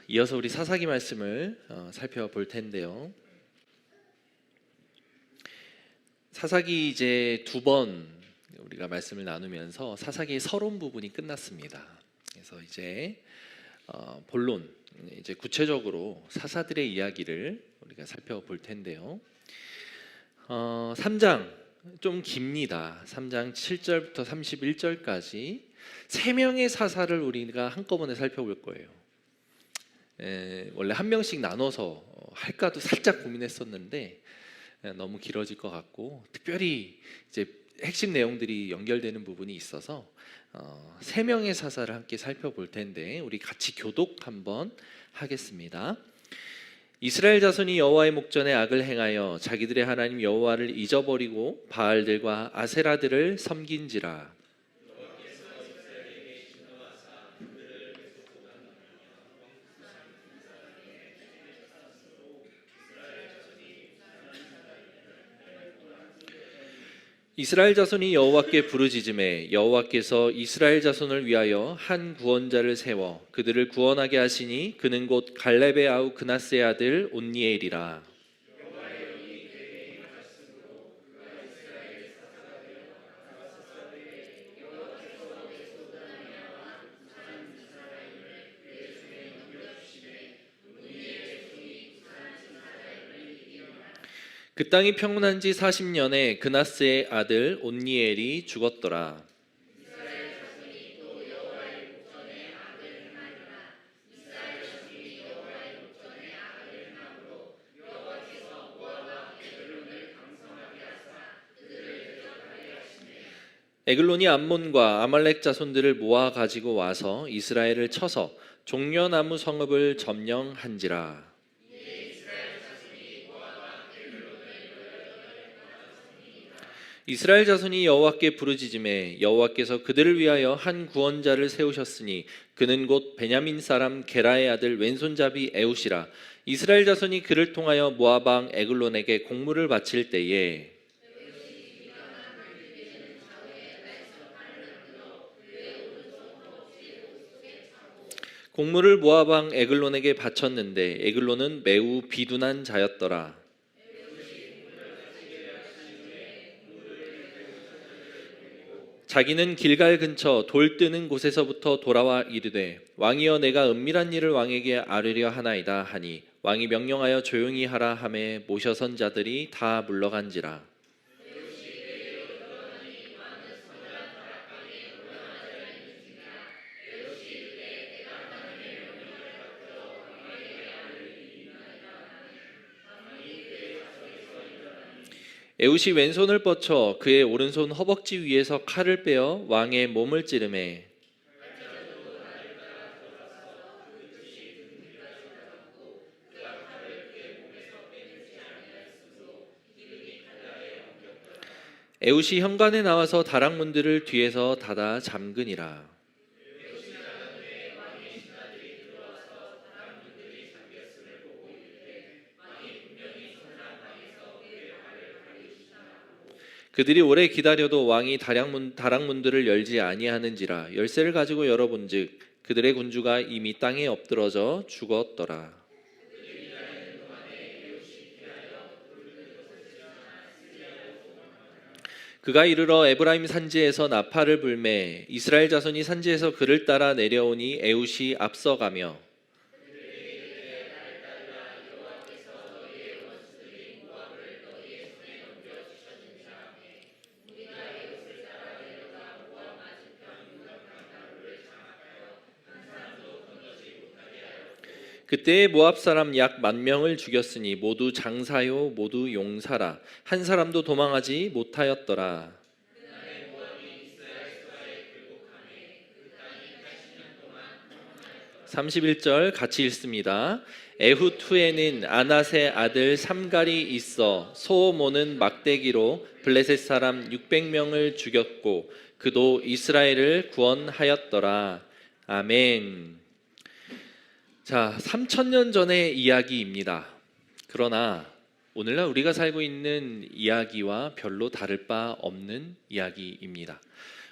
이어서 우리 사사기 말씀을 살펴볼 텐데요. 사사기 이제 두 번 우리가 말씀을 나누면서 사사기의 서론 부분이 끝났습니다. 그래서 이제 본론, 이제 구체적으로 사사들의 이야기를 우리가 살펴볼 텐데요. 3장 좀 깁니다. 3장 7절부터 31절까지 3명의 사사를 우리가 한꺼번에 살펴볼 거예요. 원래 한 명씩 나눠서 할까도 살짝 고민했었는데 너무 길어질 것 같고, 특별히 이제 핵심 내용들이 연결되는 부분이 있어서 3명의 사사를 함께 살펴볼 텐데 우리 같이 교독 한번 하겠습니다. 이스라엘 자손이 여호와의 목전에 악을 행하여 자기들의 하나님 여호와를 잊어버리고 바알들과 아세라들을 섬긴지라. 이스라엘 자손이 여호와께 부르짖음에 여호와께서 이스라엘 자손을 위하여 한 구원자를 세워 그들을 구원하게 하시니 그는 곧 갈렙의 아우 그나스의 아들 온니엘이라. 그 땅이 평온한 지 40년에 그나스의 아들 온니엘이 죽었더라. 에글론이 암몬과 아말렉 자손들을 모아 가지고 와서 이스라엘을 쳐서 종려나무 성읍을 점령한지라. 이스라엘 자손이 여호와께 부르짖음에 여호와께서 그들을 위하여 한 구원자를 세우셨으니 그는 곧 베냐민 사람 게라의 아들 왼손잡이 에웃이라. 이스라엘 자손이 그를 통하여 모압 왕 에글론에게 공물을 바칠 때에 공물을 모압 왕 에글론에게 바쳤는데 에글론은 매우 비둔한 자였더라. 자기는 길갈 근처 돌 뜨는 곳에서부터 돌아와 이르되 왕이여 내가 은밀한 일을 왕에게 아뢰려 하나이다 하니 왕이 명령하여 조용히 하라 하매 모셔선 자들이 다 물러간지라. 에웃이 왼손을 뻗쳐 그의 오른손 허벅지 위에서 칼을 빼어 왕의 몸을 찌르매 에웃이 현관에 나와서 다락문들을 뒤에서 닫아 잠그니라. 그들이 오래 기다려도 왕이 다락문들을 열지 아니하는지라. 열쇠를 가지고 열어본즉 그들의 군주가 이미 땅에 엎드러져 죽었더라. 그가 이르러 에브라임 산지에서 나팔을 불매 이스라엘 자손이 산지에서 그를 따라 내려오니 에웃이 앞서가며 그때에 모압 사람 약 10,000명을 죽였으니 모두 장사요 모두 용사라. 한 사람도 도망하지 못하였더라. 31절 같이 읽습니다. 에훗 후에는 아낫의 아들 삼갈이 있어 소모는 막대기로 블레셋 사람 600명을 죽였고 그도 이스라엘을 구원하였더라. 아멘. 자, 3000년 전의 이야기입니다. 그러나 오늘날 우리가 살고 있는 이야기와 별로 다를 바 없는 이야기입니다.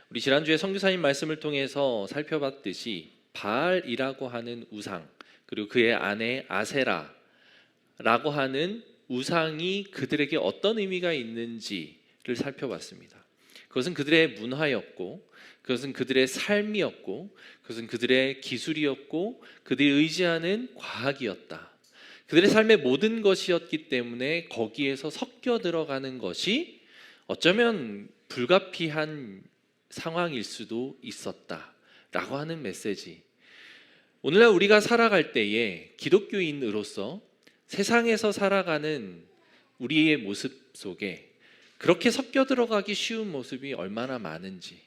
우리 지난주에 선교사님 말씀을 통해서 살펴봤듯이 바알이라고 하는 우상, 그리고 그의 아내 아세라라고 하는 우상이 그들에게 어떤 의미가 있는지를 살펴봤습니다. 그것은 그들의 문화였고, 그것은 그들의 삶이었고, 그것은 그들의 기술이었고, 그들이 의지하는 과학이었다. 그들의 삶의 모든 것이었기 때문에 거기에서 섞여 들어가는 것이 어쩌면 불가피한 상황일 수도 있었다라고 하는 메시지. 오늘날 우리가 살아갈 때에 기독교인으로서 세상에서 살아가는 우리의 모습 속에 그렇게 섞여 들어가기 쉬운 모습이 얼마나 많은지,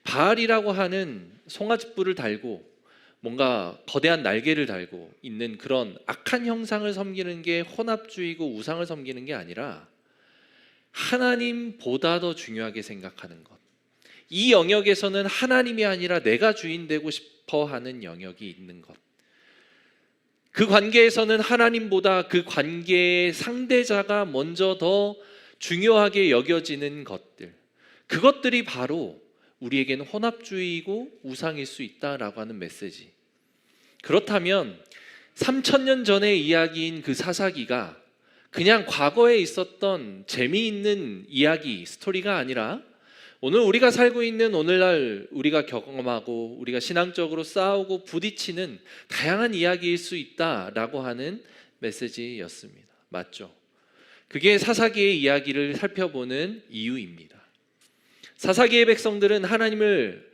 바알이라고 하는 송아지뿔을 달고 뭔가 거대한 날개를 달고 있는 그런 악한 형상을 섬기는 게 혼합주의고 우상을 섬기는 게 아니라 하나님보다 더 중요하게 생각하는 것, 이 영역에서는 하나님이 아니라 내가 주인 되고 싶어 하는 영역이 있는 것, 그 관계에서는 하나님보다 그 관계의 상대자가 먼저 더 중요하게 여겨지는 것들, 그것들이 바로 우리에게는 혼합주의이고 우상일 수 있다라고 하는 메시지. 그렇다면 3000년 전의 이야기인 그 사사기가 그냥 과거에 있었던 재미있는 이야기, 스토리가 아니라 오늘 우리가 살고 있는 오늘날 우리가 경험하고 우리가 신앙적으로 싸우고 부딪히는 다양한 이야기일 수 있다라고 하는 메시지였습니다. 맞죠? 그게 사사기의 이야기를 살펴보는 이유입니다. 사사기의 백성들은 하나님을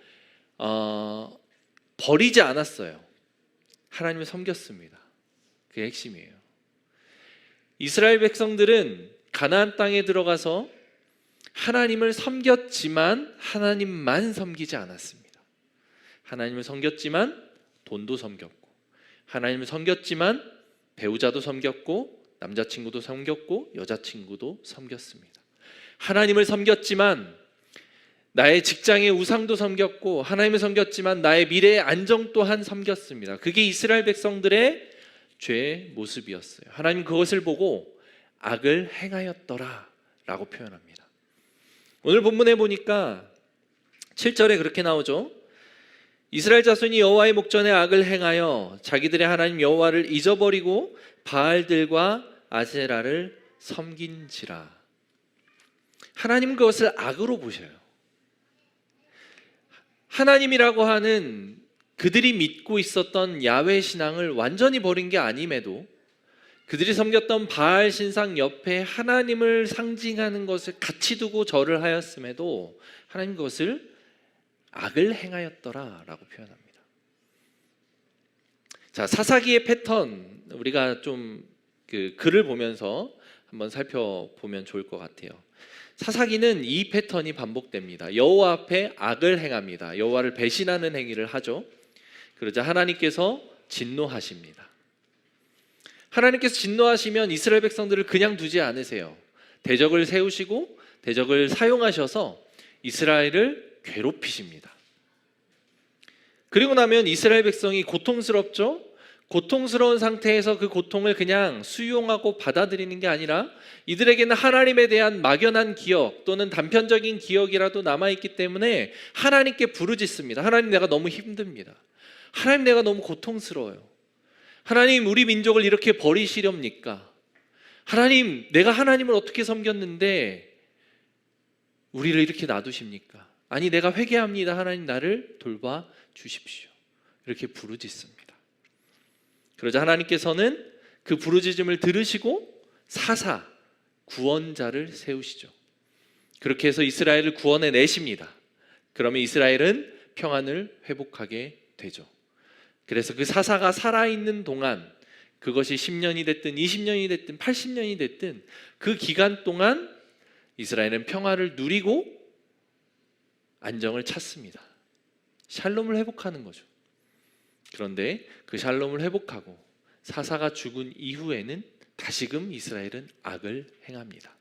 버리지 않았어요. 하나님을 섬겼습니다. 그게 핵심이에요. 이스라엘 백성들은 가나안 땅에 들어가서 하나님을 섬겼지만 하나님만 섬기지 않았습니다. 하나님을 섬겼지만 돈도 섬겼고, 하나님을 섬겼지만 배우자도 섬겼고, 남자친구도 섬겼고, 여자친구도 섬겼습니다. 하나님을 섬겼지만 나의 직장의 우상도 섬겼고, 하나님을 섬겼지만 나의 미래의 안정 또한 섬겼습니다. 그게 이스라엘 백성들의 죄의 모습이었어요. 하나님 그것을 보고 악을 행하였더라 라고 표현합니다. 오늘 본문에 보니까 7절에 그렇게 나오죠. 이스라엘 자손이 여호와의 목전에 악을 행하여 자기들의 하나님 여호와를 잊어버리고 바알들과 아세라를 섬긴지라. 하나님은 그것을 악으로 보셔요. 하나님이라고 하는 그들이 믿고 있었던 야훼 신앙을 완전히 버린 게 아님에도 그들이 섬겼던 바알 신상 옆에 하나님을 상징하는 것을 같이 두고 절을 하였음에도 하나님 그것을 악을 행하였더라 라고 표현합니다. 자, 사사기의 패턴 우리가 좀 그 글을 보면서 한번 살펴보면 좋을 것 같아요. 사사기는 이 패턴이 반복됩니다. 여호와 앞에 악을 행합니다. 여호와를 배신하는 행위를 하죠. 그러자 하나님께서 진노하십니다. 하나님께서 진노하시면 이스라엘 백성들을 그냥 두지 않으세요. 대적을 세우시고 대적을 사용하셔서 이스라엘을 괴롭히십니다. 그리고 나면 이스라엘 백성이 고통스럽죠? 고통스러운 상태에서 그 고통을 그냥 수용하고 받아들이는 게 아니라 이들에게는 하나님에 대한 막연한 기억 또는 단편적인 기억이라도 남아있기 때문에 하나님께 부르짖습니다. 하나님, 내가 너무 힘듭니다. 하나님, 내가 너무 고통스러워요. 하나님, 우리 민족을 이렇게 버리시렵니까? 하나님, 내가 하나님을 어떻게 섬겼는데 우리를 이렇게 놔두십니까? 아니, 내가 회개합니다. 하나님, 나를 돌봐 주십시오. 이렇게 부르짖습니다. 그러자 하나님께서는 그 부르짖음을 들으시고 사사, 구원자를 세우시죠. 그렇게 해서 이스라엘을 구원해 내십니다. 그러면 이스라엘은 평안을 회복하게 되죠. 그래서 그 사사가 살아있는 동안, 그것이 10년이 됐든 20년이 됐든 80년이 됐든 그 기간 동안 이스라엘은 평화를 누리고 안정을 찾습니다. 샬롬을 회복하는 거죠. 그런데 그 샬롬을 회복하고 사사가 죽은 이후에는 다시금 이스라엘은 악을 행합니다.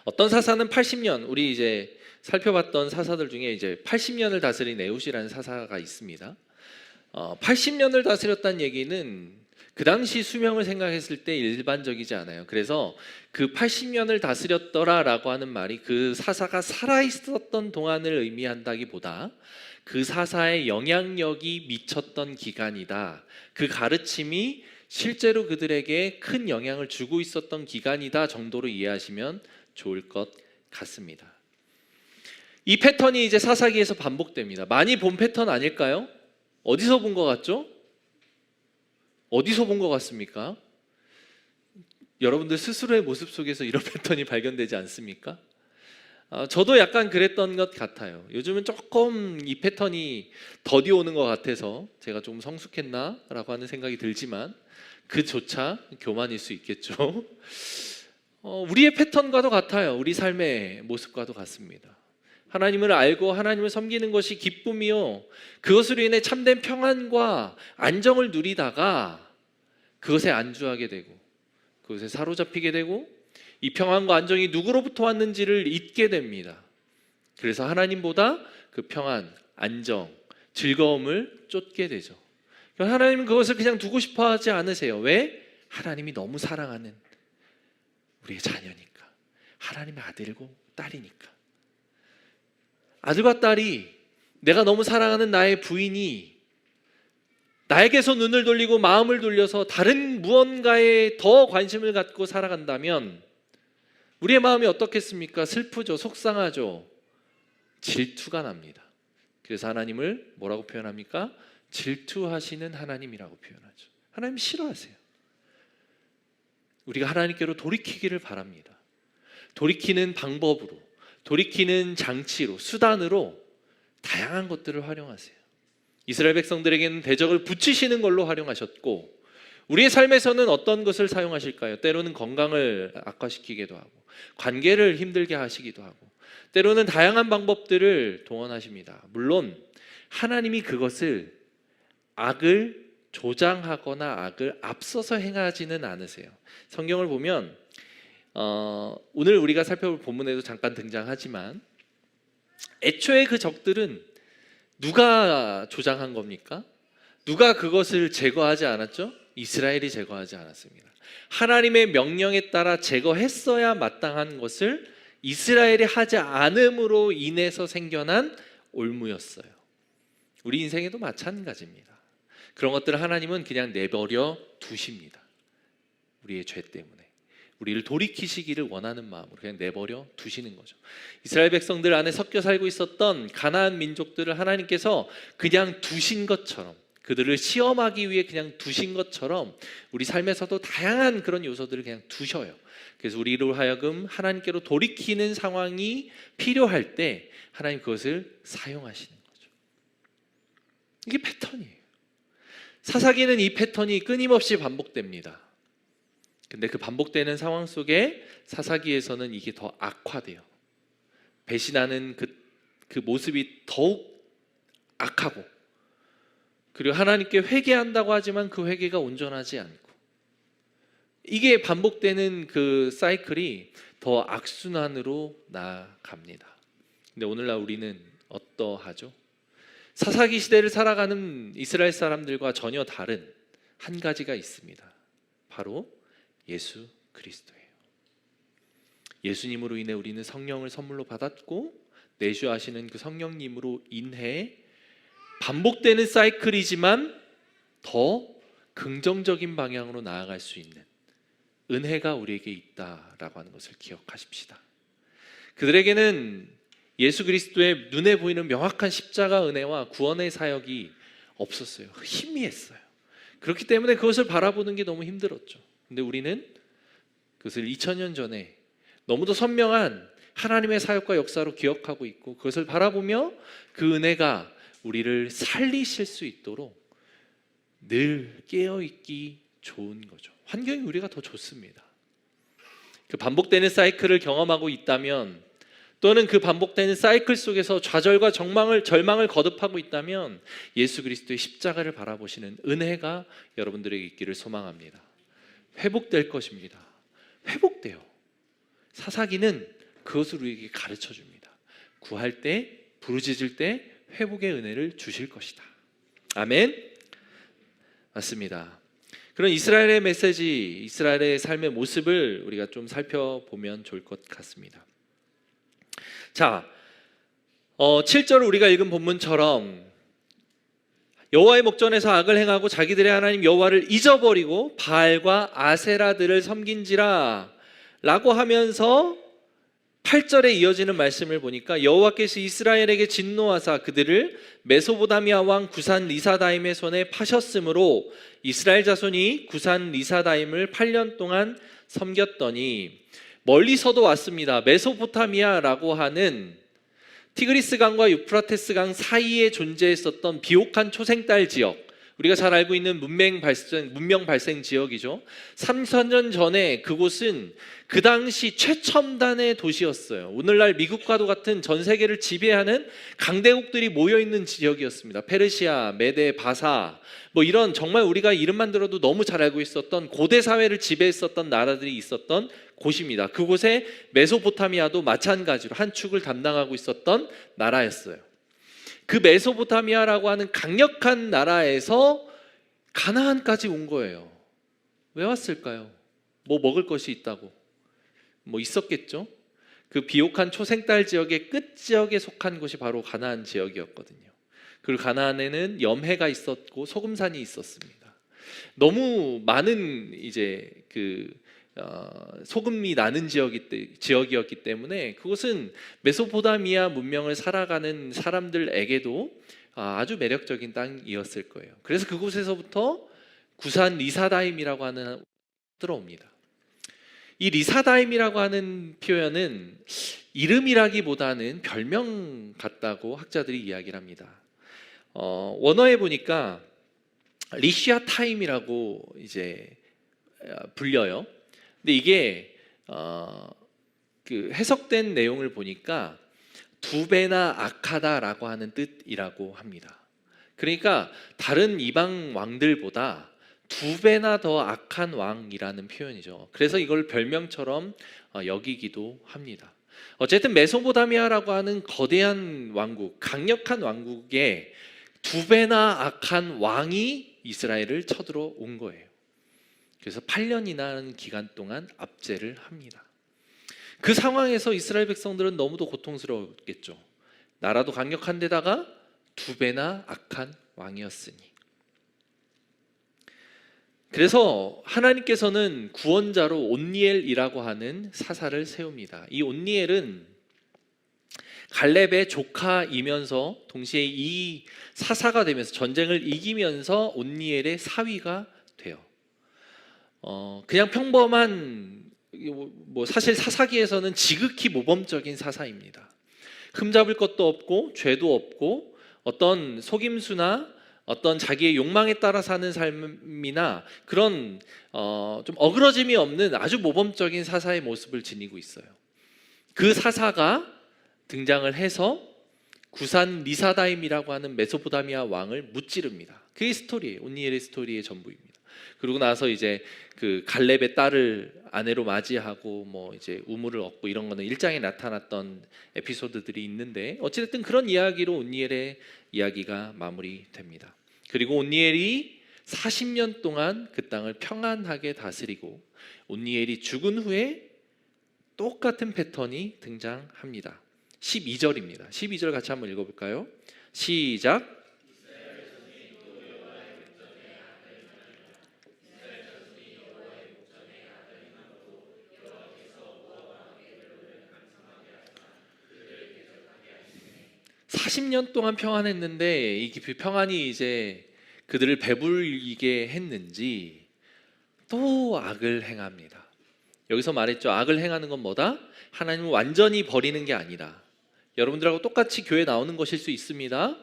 어떤 사사는 80년, 우리 이제 살펴봤던 사사들 중에 이제 80년을 다스린 에훗이라는 사사가 있습니다. 80년을 다스렸다는 얘기는 그 당시 수명을 생각했을 때 일반적이지 않아요. 그래서 그 80년을 다스렸더라라고 하는 말이 그 사사가 살아있었던 동안을 의미한다기보다 그 사사의 영향력이 미쳤던 기간이다. 그 가르침이 실제로 그들에게 큰 영향을 주고 있었던 기간이다 정도로 이해하시면 좋을 것 같습니다. 이 패턴이 이제 사사기에서 반복됩니다. 많이 본 패턴 아닐까요? 어디서 본 것 같죠? 어디서 본 것 같습니까? 여러분들 스스로의 모습 속에서 이런 패턴이 발견되지 않습니까? 저도 약간 그랬던 것 같아요. 요즘은 조금 이 패턴이 더디 오는 것 같아서 제가 좀 성숙했나? 라고 하는 생각이 들지만 그조차 교만일 수 있겠죠. 우리의 패턴과도 같아요. 우리 삶의 모습과도 같습니다. 하나님을 알고 하나님을 섬기는 것이 기쁨이요, 그것으로 인해 참된 평안과 안정을 누리다가 그것에 안주하게 되고 그것에 사로잡히게 되고 이 평안과 안정이 누구로부터 왔는지를 잊게 됩니다. 그래서 하나님보다 그 평안, 안정, 즐거움을 쫓게 되죠. 하나님은 그것을 그냥 두고 싶어 하지 않으세요. 왜? 하나님이 너무 사랑하는 우리의 자녀니까. 하나님의 아들이고 딸이니까. 아들과 딸이, 내가 너무 사랑하는 나의 부인이 나에게서 눈을 돌리고 마음을 돌려서 다른 무언가에 더 관심을 갖고 살아간다면 우리의 마음이 어떻겠습니까? 슬프죠. 속상하죠. 질투가 납니다. 그래서 하나님을 뭐라고 표현합니까? 질투하시는 하나님이라고 표현하죠. 하나님 싫어하세요. 우리가 하나님께로 돌이키기를 바랍니다. 돌이키는 방법으로, 돌이키는 장치로, 수단으로 다양한 것들을 활용하세요. 이스라엘 백성들에게는 대적을 붙이시는 걸로 활용하셨고, 우리의 삶에서는 어떤 것을 사용하실까요? 때로는 건강을 악화시키기도 하고, 관계를 힘들게 하시기도 하고, 때로는 다양한 방법들을 동원하십니다. 물론 하나님이 그것을 악을 조장하거나 악을 앞서서 행하지는 않으세요. 성경을 보면 오늘 우리가 살펴볼 본문에도 잠깐 등장하지만 애초에 그 적들은 누가 조장한 겁니까? 누가 그것을 제거하지 않았죠? 이스라엘이 제거하지 않았습니다. 하나님의 명령에 따라 제거했어야 마땅한 것을 이스라엘이 하지 않음으로 인해서 생겨난 올무였어요. 우리 인생에도 마찬가지입니다. 그런 것들을 하나님은 그냥 내버려 두십니다. 우리의 죄 때문에 우리를 돌이키시기를 원하는 마음으로 그냥 내버려 두시는 거죠. 이스라엘 백성들 안에 섞여 살고 있었던 가나안 민족들을 하나님께서 그냥 두신 것처럼, 그들을 시험하기 위해 그냥 두신 것처럼 우리 삶에서도 다양한 그런 요소들을 그냥 두셔요. 그래서 우리로 하여금 하나님께로 돌이키는 상황이 필요할 때 하나님 그것을 사용하시는 거죠. 이게 패턴이에요. 사사기는 이 패턴이 끊임없이 반복됩니다. 근데 그 반복되는 상황 속에 사사기에서는 이게 더 악화돼요. 배신하는 그 모습이 더욱 악하고, 그리고 하나님께 회개한다고 하지만 그 회개가 온전하지 않고, 이게 반복되는 그 사이클이 더 악순환으로 나아갑니다. 근데 오늘날 우리는 어떠하죠? 사사기 시대를 살아가는 이스라엘 사람들과 전혀 다른 한 가지가 있습니다. 바로 예수 그리스도예요. 예수님으로 인해 우리는 성령을 선물로 받았고, 내주하시는 그 성령님으로 인해 반복되는 사이클이지만 더 긍정적인 방향으로 나아갈 수 있는 은혜가 우리에게 있다라고 하는 것을 기억하십시다. 그들에게는 예수 그리스도의 눈에 보이는 명확한 십자가 은혜와 구원의 사역이 없었어요. 희미했어요. 그렇기 때문에 그것을 바라보는 게 너무 힘들었죠. 근데 우리는 그것을 2000년 전에 너무도 선명한 하나님의 사역과 역사로 기억하고 있고, 그것을 바라보며 그 은혜가 우리를 살리실 수 있도록 늘 깨어있기 좋은 거죠. 환경이 우리가 더 좋습니다. 그 반복되는 사이클을 경험하고 있다면, 또는 그 반복되는 사이클 속에서 좌절과 절망을 거듭하고 있다면 예수 그리스도의 십자가를 바라보시는 은혜가 여러분들에게 있기를 소망합니다. 회복될 것입니다. 회복돼요. 사사기는 그것을 우리에게 가르쳐 줍니다. 구할 때, 부르짖을 때 회복의 은혜를 주실 것이다. 아멘. 맞습니다. 그런 이스라엘의 메시지, 이스라엘의 삶의 모습을 우리가 좀 살펴보면 좋을 것 같습니다. 자, 7절 우리가 읽은 본문처럼 여호와의 목전에서 악을 행하고 자기들의 하나님 여호와를 잊어버리고 바알과 아세라들을 섬긴지라 라고 하면서 8절에 이어지는 말씀을 보니까 여호와께서 이스라엘에게 진노하사 그들을 메소보다미아 왕 구산 리사다임의 손에 파셨으므로 이스라엘 자손이 구산 리사다임을 8년 동안 섬겼더니, 멀리서도 왔습니다. 메소포타미아라고 하는 티그리스 강과 유프라테스 강 사이에 존재했었던 비옥한 초생딸 지역, 우리가 잘 알고 있는 문명 발생 지역이죠. 3,000년 전에 그곳은 그 당시 최첨단의 도시였어요. 오늘날 미국과도 같은 전 세계를 지배하는 강대국들이 모여있는 지역이었습니다. 페르시아, 메데, 바사, 뭐 이런 정말 우리가 이름만 들어도 너무 잘 알고 있었던 고대 사회를 지배했었던 나라들이 있었던 곳입니다. 그곳에 메소포타미아도 마찬가지로 한 축을 담당하고 있었던 나라였어요. 그 메소포타미아라고 하는 강력한 나라에서 가나안까지 온 거예요. 왜 왔을까요? 뭐 먹을 것이 있다고 뭐 있었겠죠. 그 비옥한 초생딸 지역의 끝 지역에 속한 곳이 바로 가나안 지역이었거든요. 그리고 가나안에는 염해가 있었고 소금산이 있었습니다. 너무 많은 이제 소금이 나는 지역이었기 때문에 그곳은 메소포타미아 문명을 살아가는 사람들에게도 아주 매력적인 땅이었을 거예요. 그래서 그곳에서부터 구산 리사다임이라고 하는 들어옵니다. 이 리사다임이라고 하는 표현은 이름이라기보다는 별명 같다고 학자들이 이야기를 합니다. 원어에 보니까 리시아 타임이라고 이제 불려요. 근데 이게 그 해석된 내용을 보니까 두 배나 악하다라고 하는 뜻이라고 합니다. 그러니까 다른 이방 왕들보다 두 배나 더 악한 왕이라는 표현이죠. 그래서 이걸 별명처럼 여기기도 합니다. 어쨌든 메소포타미아라고 하는 거대한 왕국, 강력한 왕국에 두 배나 악한 왕이 이스라엘을 쳐들어온 거예요. 그래서 8년이라는 기간 동안 압제를 합니다. 그 상황에서 이스라엘 백성들은 너무도 고통스러웠겠죠. 나라도 강력한 데다가 두 배나 악한 왕이었으니. 그래서 하나님께서는 구원자로 온니엘이라고 하는 사사를 세웁니다. 이 온니엘은 갈렙의 조카이면서 동시에 이 사사가 되면서 전쟁을 이기면서 온니엘의 사위가 돼요. 그냥 평범한 사실 사사기에서는 지극히 모범적인 사사입니다. 흠잡을 것도 없고 죄도 없고 어떤 속임수나 어떤 자기의 욕망에 따라 사는 삶이나 그런 좀 어그러짐이 없는 아주 모범적인 사사의 모습을 지니고 있어요. 그 사사가 등장을 해서 구산 리사다임이라고 하는 메소포타미아 왕을 무찌릅니다. 그게 스토리예요. 온니엘의 스토리의 전부입니다. 그러고 나서 이제 그 갈렙의 딸을 아내로 맞이하고 뭐 이제 우물을 얻고 이런 거는 1장에 나타났던 에피소드들이 있는데 어찌됐든 그런 이야기로 온니엘의 이야기가 마무리됩니다. 그리고 온니엘이 40년 동안 그 땅을 평안하게 다스리고 온니엘이 죽은 후에 똑같은 패턴이 등장합니다. 12절입니다. 12절 같이 한번 읽어볼까요? 시작. 40년 동안 평안했는데 이 평안이 이제 그들을 배불리게 했는지 또 악을 행합니다. 여기서 말했죠. 악을 행하는 건 뭐다? 하나님을 완전히 버리는 게 아니다. 여러분들하고 똑같이 교회 나오는 것일 수 있습니다.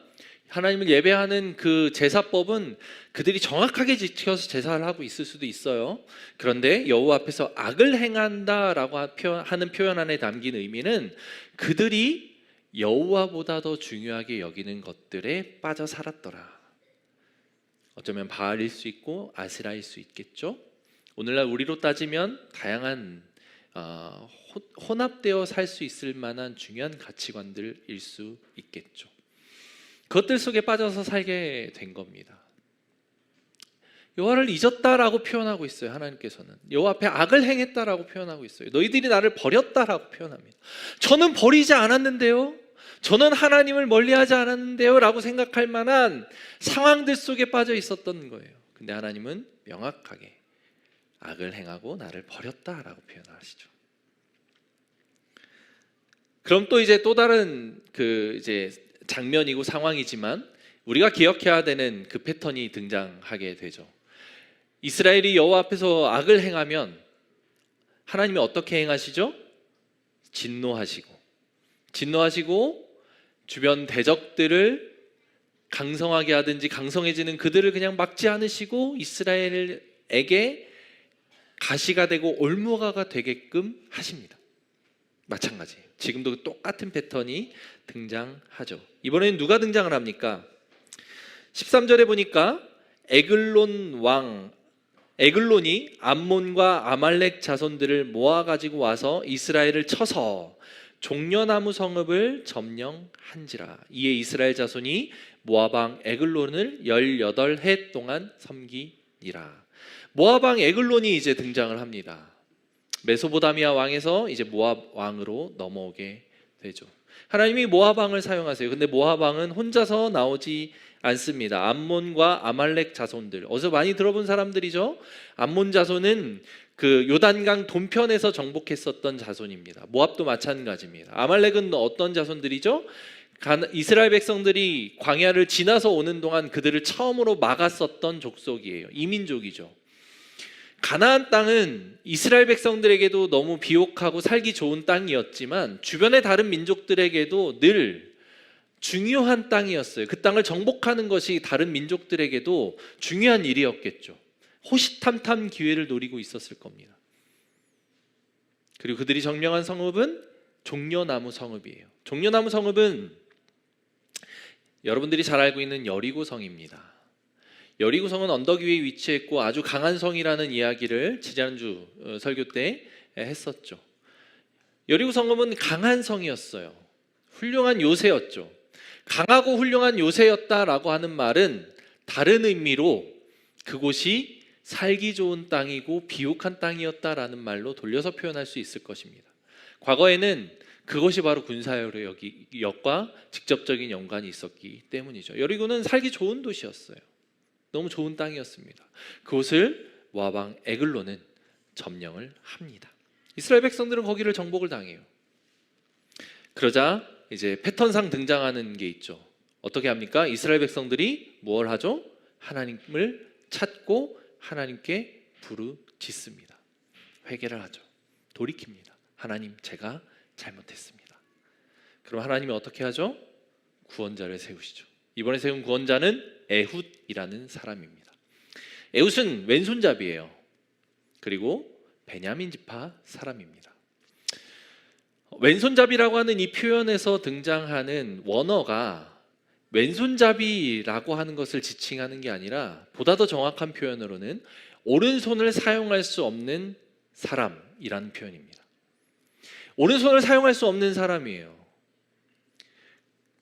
하나님을 예배하는 그 제사법은 그들이 정확하게 지켜서 제사를 하고 있을 수도 있어요. 그런데 여호와 앞에서 악을 행한다라고 하는 표현 안에 담긴 의미는 그들이 여호와보다 더 중요하게 여기는 것들에 빠져 살았더라. 어쩌면 바알일 수 있고 아세라일 수 있겠죠. 오늘날 우리로 따지면 다양한 혼합되어 살 수 있을 만한 중요한 가치관들일 수 있겠죠. 그것들 속에 빠져서 살게 된 겁니다. 여호와를 잊었다라고 표현하고 있어요. 하나님께서는 여호와 앞에 악을 행했다라고 표현하고 있어요. 너희들이 나를 버렸다라고 표현합니다. 저는 버리지 않았는데요. 저는 하나님을 멀리하지 않았는데요 라고 생각할 만한 상황들 속에 빠져 있었던 거예요. 근데 하나님은 명확하게 악을 행하고 나를 버렸다라고 표현하시죠. 그럼 또 이제 또 다른 이제 장면이고 상황이지만 우리가 기억해야 되는 그 패턴이 등장하게 되죠. 이스라엘이 여호와 앞에서 악을 행하면 하나님이 어떻게 행하시죠? 진노하시고 주변 대적들을 강성하게 하든지 강성해지는 그들을 그냥 막지 않으시고 이스라엘에게 가시가 되고 올무가 되게끔 하십니다. 마찬가지. 지금도 똑같은 패턴이 등장하죠. 이번에는 누가 등장을 합니까? 13절에 보니까 에글론이 암몬과 아말렉 자손들을 모아가지고 와서 이스라엘을 쳐서 종려나무 성읍을 점령한지라. 이에 이스라엘 자손이 모압 왕 에글론을 18해 동안 섬기니라. 모압 왕 에글론이 이제 등장을 합니다. 메소보다미아 왕에서 이제 모압 왕으로 넘어오게 되죠. 하나님이 모압 왕을 사용하세요. 근데 모압 왕은 혼자서 나오지 않습니다. 암몬과 아말렉 자손들, 어디서 많이 들어본 사람들이죠. 암몬 자손은 그 요단강 동편에서 정복했었던 자손입니다. 모압도 마찬가지입니다. 아말렉은 어떤 자손들이죠? 이스라엘 백성들이 광야를 지나서 오는 동안 그들을 처음으로 막았었던 족속이에요. 이민족이죠. 가나안 땅은 이스라엘 백성들에게도 너무 비옥하고 살기 좋은 땅이었지만 주변의 다른 민족들에게도 늘 중요한 땅이었어요. 그 땅을 정복하는 것이 다른 민족들에게도 중요한 일이었겠죠. 호시탐탐 기회를 노리고 있었을 겁니다. 그리고 그들이 점령한 성읍은 종려나무 성읍이에요. 종려나무 성읍은 여러분들이 잘 알고 있는 여리고성입니다. 여리고성은 언덕 위에 위치했고 아주 강한 성이라는 이야기를 지난주 설교 때 했었죠. 여리고성은 강한 성이었어요. 훌륭한 요새였죠. 강하고 훌륭한 요새였다라고 하는 말은 다른 의미로 그곳이 살기 좋은 땅이고 비옥한 땅이었다라는 말로 돌려서 표현할 수 있을 것입니다. 과거에는 그것이 바로 군사력과 직접적인 연관이 있었기 때문이죠. 여리고는 살기 좋은 도시였어요. 너무 좋은 땅이었습니다. 그곳을 모압 왕 에글론은 점령을 합니다. 이스라엘 백성들은 거기를 정복을 당해요. 그러자 이제 패턴상 등장하는 게 있죠. 어떻게 합니까? 이스라엘 백성들이 뭘 하죠? 하나님을 찾고 하나님께 부르짖습니다. 회개를 하죠. 돌이킵니다. 하나님, 제가 잘못했습니다. 그럼 하나님이 어떻게 하죠? 구원자를 세우시죠. 이번에 세운 구원자는 에훗이라는 사람입니다. 에훗은 왼손잡이에요. 그리고 베냐민 지파 사람입니다. 왼손잡이라고 하는 이 표현에서 등장하는 원어가 왼손잡이라고 하는 것을 지칭하는 게 아니라 보다 더 정확한 표현으로는 오른손을 사용할 수 없는 사람이라는 표현입니다. 오른손을 사용할 수 없는 사람이에요.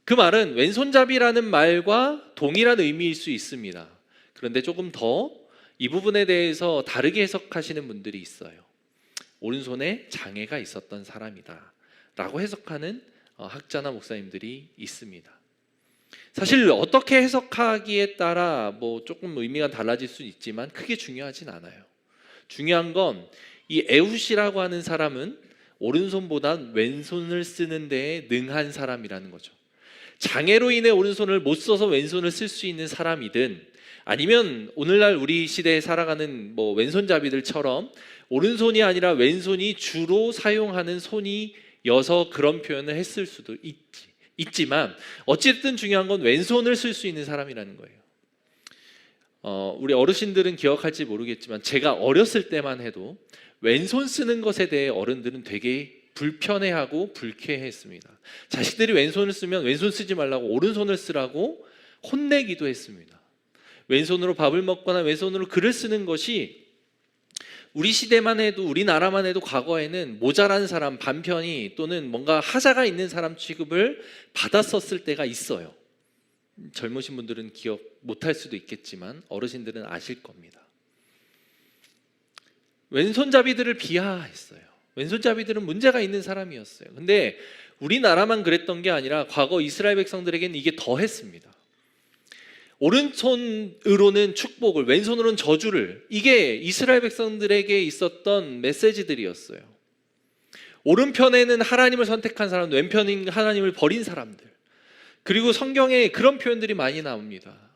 그 말은 왼손잡이라는 말과 동일한 의미일 수 있습니다. 그런데 조금 더 이 부분에 대해서 다르게 해석하시는 분들이 있어요. 오른손에 장애가 있었던 사람이다 라고 해석하는 학자나 목사님들이 있습니다. 사실 어떻게 해석하기에 따라 뭐 조금 의미가 달라질 수 있지만 크게 중요하진 않아요. 중요한 건 이 에훗이라고 하는 사람은 오른손보다 왼손을 쓰는 데에 능한 사람이라는 거죠. 장애로 인해 오른손을 못 써서 왼손을 쓸 수 있는 사람이든 아니면 오늘날 우리 시대에 살아가는 뭐 왼손잡이들처럼 오른손이 아니라 왼손이 주로 사용하는 손이여서 그런 표현을 했을 수도 있지만 어쨌든 중요한 건 왼손을 쓸 수 있는 사람이라는 거예요. 우리 어르신들은 기억할지 모르겠지만 제가 어렸을 때만 해도 왼손 쓰는 것에 대해 어른들은 되게 불편해하고 불쾌했습니다. 자식들이 왼손을 쓰면 왼손 쓰지 말라고 오른손을 쓰라고 혼내기도 했습니다. 왼손으로 밥을 먹거나 왼손으로 글을 쓰는 것이 우리 시대만 해도 우리나라만 해도 과거에는 모자란 사람, 반편이 또는 뭔가 하자가 있는 사람 취급을 받았었을 때가 있어요. 젊으신 분들은 기억 못할 수도 있겠지만 어르신들은 아실 겁니다. 왼손잡이들을 비하했어요. 왼손잡이들은 문제가 있는 사람이었어요. 근데 우리나라만 그랬던 게 아니라 과거 이스라엘 백성들에게는 이게 더했습니다. 오른손으로는 축복을, 왼손으로는 저주를, 이게 이스라엘 백성들에게 있었던 메시지들이었어요. 오른편에는 하나님을 선택한 사람, 왼편인 하나님을 버린 사람들. 그리고 성경에 그런 표현들이 많이 나옵니다.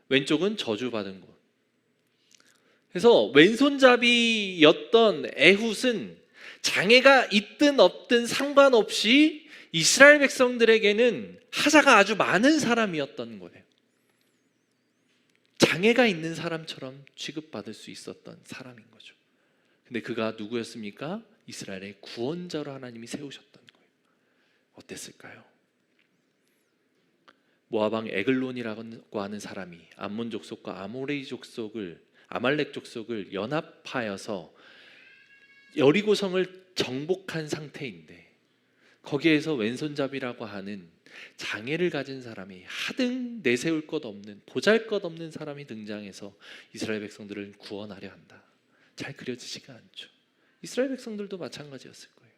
왼쪽은 저주받은 곳. 그래서 왼손잡이였던 에훗은 장애가 있든 없든 상관없이 이스라엘 백성들에게는 하자가 아주 많은 사람이었던 거예요. 장애가 있는 사람처럼 취급받을 수 있었던 사람인 거죠. 근데 그가 누구였습니까? 이스라엘의 구원자로 하나님이 세우셨던 거예요. 어땠을까요? 모압 왕 에글론이라고 하는 사람이 암몬 족속과 아말렉 족속을 연합하여서 여리고성을 정복한 상태인데, 거기에서 왼손잡이라고 하는 장애를 가진 사람이, 하등 내세울 것 없는, 보잘것없는 사람이 등장해서 이스라엘 백성들을 구원하려 한다. 잘 그려지지가 않죠. 이스라엘 백성들도 마찬가지였을 거예요.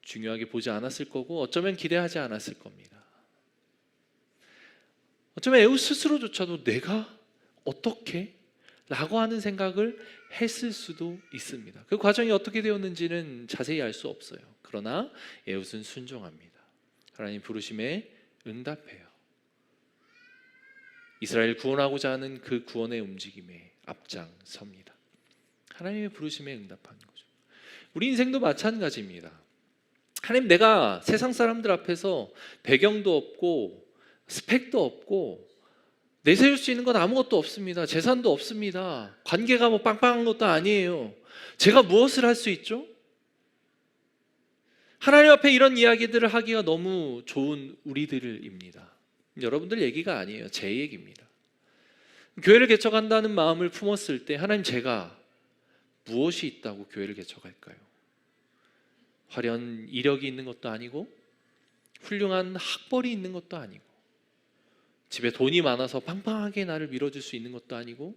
중요하게 보지 않았을 거고, 어쩌면 기대하지 않았을 겁니다. 어쩌면 에훗 스스로조차도 내가 어떻게? 라고 하는 생각을 했을 수도 있습니다. 그 과정이 어떻게 되었는지는 자세히 알 수 없어요. 그러나 에훗은 순종합니다. 하나님 부르심에 응답해요. 이스라엘 구원하고자 하는 그 구원의 움직임에 앞장섭니다. 하나님의 부르심에 응답하는 거죠. 우리 인생도 마찬가지입니다. 하나님, 내가 세상 사람들 앞에서 배경도 없고 스펙도 없고 내세울 수 있는 건 아무것도 없습니다. 재산도 없습니다. 관계가 뭐 빵빵한 것도 아니에요. 제가 무엇을 할 수 있죠? 하나님 앞에 이런 이야기들을 하기가 너무 좋은 우리들입니다. 여러분들 얘기가 아니에요. 제 얘기입니다. 교회를 개척한다는 마음을 품었을 때, 하나님, 제가 무엇이 있다고 교회를 개척할까요? 화려한 이력이 있는 것도 아니고, 훌륭한 학벌이 있는 것도 아니고, 집에 돈이 많아서 빵빵하게 나를 밀어줄 수 있는 것도 아니고,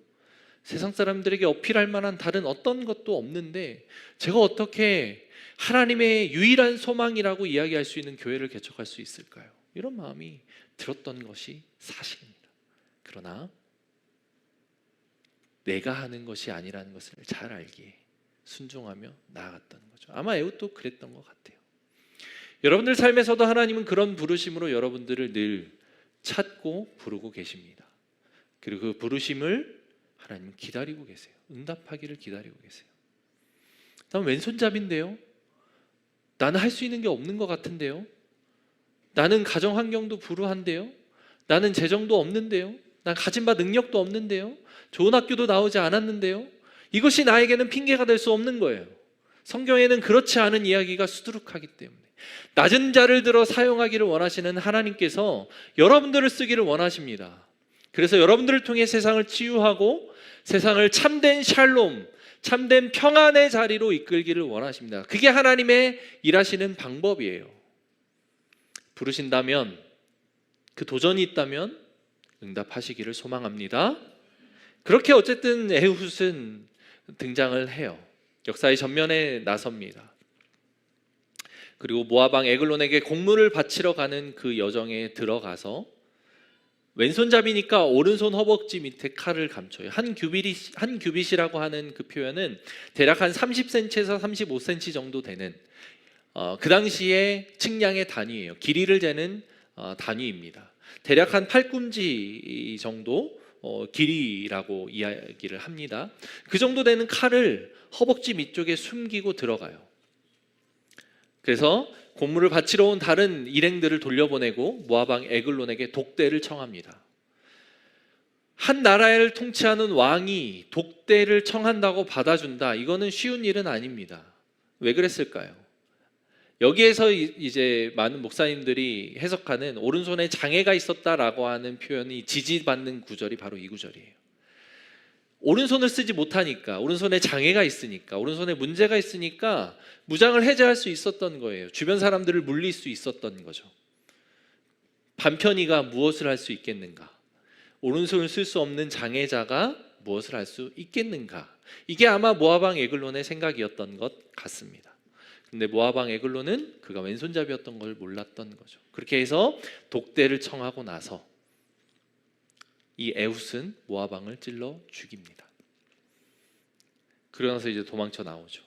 세상 사람들에게 어필할 만한 다른 어떤 것도 없는데, 제가 어떻게 하나님의 유일한 소망이라고 이야기할 수 있는 교회를 개척할 수 있을까요? 이런 마음이 들었던 것이 사실입니다. 그러나 내가 하는 것이 아니라는 것을 잘 알기에 순종하며 나아갔던 거죠. 아마 에훗도 그랬던 것 같아요. 여러분들 삶에서도 하나님은 그런 부르심으로 여러분들을 늘 찾고 부르고 계십니다. 그리고 그 부르심을 하나님은 기다리고 계세요. 응답하기를 기다리고 계세요. 난 왼손잡인데요. 나는 할 수 있는 게 없는 것 같은데요. 나는 가정 환경도 불우한데요. 나는 재정도 없는데요. 난 가진 바 능력도 없는데요. 좋은 학교도 나오지 않았는데요. 이것이 나에게는 핑계가 될 수 없는 거예요. 성경에는 그렇지 않은 이야기가 수두룩하기 때문에 낮은 자를 들어 사용하기를 원하시는 하나님께서 여러분들을 쓰기를 원하십니다. 그래서 여러분들을 통해 세상을 치유하고 세상을 참된 샬롬, 참된 평안의 자리로 이끌기를 원하십니다. 그게 하나님의 일하시는 방법이에요. 부르신다면, 그 도전이 있다면 응답하시기를 소망합니다. 그렇게 어쨌든 에훗은 등장을 해요. 역사의 전면에 나섭니다. 그리고 모압 왕 에글론에게 공물을 바치러 가는 그 여정에 들어가서 왼손잡이니까 오른손 허벅지 밑에 칼을 감춰요. 한 규빗이라고 하는 그 표현은 대략 한 30cm에서 35cm 정도 되는 그 당시의 측량의 단위예요. 길이를 재는 단위입니다. 대략 한 팔꿈치 정도 길이라고 이야기를 합니다. 그 정도 되는 칼을 허벅지 밑쪽에 숨기고 들어가요. 그래서 공물을 바치러 온 다른 일행들을 돌려보내고 모압 왕 에글론에게 독대를 청합니다. 한 나라를 통치하는 왕이 독대를 청한다고 받아준다, 이거는 쉬운 일은 아닙니다. 왜 그랬을까요? 여기에서 이제 많은 목사님들이 해석하는 오른손에 장애가 있었다라고 하는 표현이 지지받는 구절이 바로 이 구절이에요. 오른손을 쓰지 못하니까, 오른손에 장애가 있으니까, 오른손에 문제가 있으니까 무장을 해제할 수 있었던 거예요. 주변 사람들을 물릴 수 있었던 거죠. 반편이가 무엇을 할 수 있겠는가? 오른손을 쓸 수 없는 장애자가 무엇을 할 수 있겠는가? 이게 아마 모압 왕 에글론의 생각이었던 것 같습니다. 근데 모압 왕 에글론은 그가 왼손잡이였던 걸 몰랐던 거죠. 그렇게 해서 독대를 청하고 나서 이 에훗은 모압 왕을 찔러 죽입니다. 그러고 나서 이제 도망쳐 나오죠.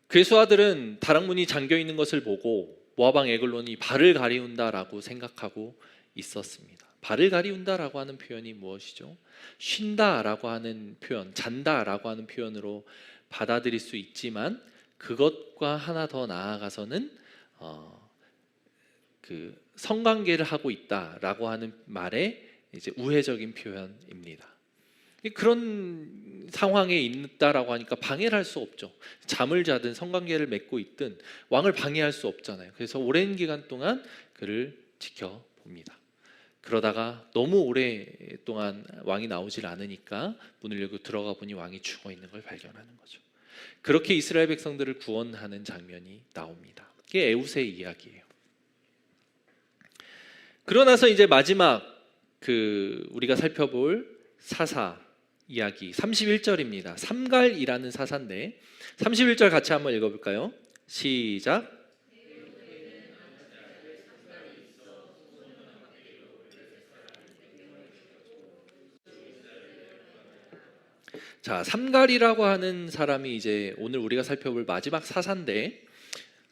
그의 수하들은 다락문이 잠겨 있는 것을 보고 모압 왕 에글론이 발을 가리운다라고 생각하고 있었습니다. 발을 가리운다라고 하는 표현이 무엇이죠? 쉰다라고 하는 표현, 잔다라고 하는 표현으로 받아들일 수 있지만 그것과 하나 더 나아가서는 그 성관계를 하고 있다라고 하는 말의 이제 우회적인 표현입니다. 그런 상황에 있다라고 하니까 방해를 할 수 없죠. 잠을 자든 성관계를 맺고 있든 왕을 방해할 수 없잖아요. 그래서 오랜 기간 동안 그를 지켜봅니다. 그러다가 너무 오랫동안 왕이 나오질 않으니까 문을 열고 들어가 보니 왕이 죽어 있는 걸 발견하는 거죠. 그렇게 이스라엘 백성들을 구원하는 장면이 나옵니다. 이게 에훗의 이야기예요. 그러고 나서 이제 마지막 우리가 살펴볼 사사 이야기 31절입니다. 삼갈이라는 사사인데 31절 같이 한번 읽어볼까요? 시작. 자, 삼갈이라고 하는 사람이 이제 오늘 우리가 살펴볼 마지막 사사인데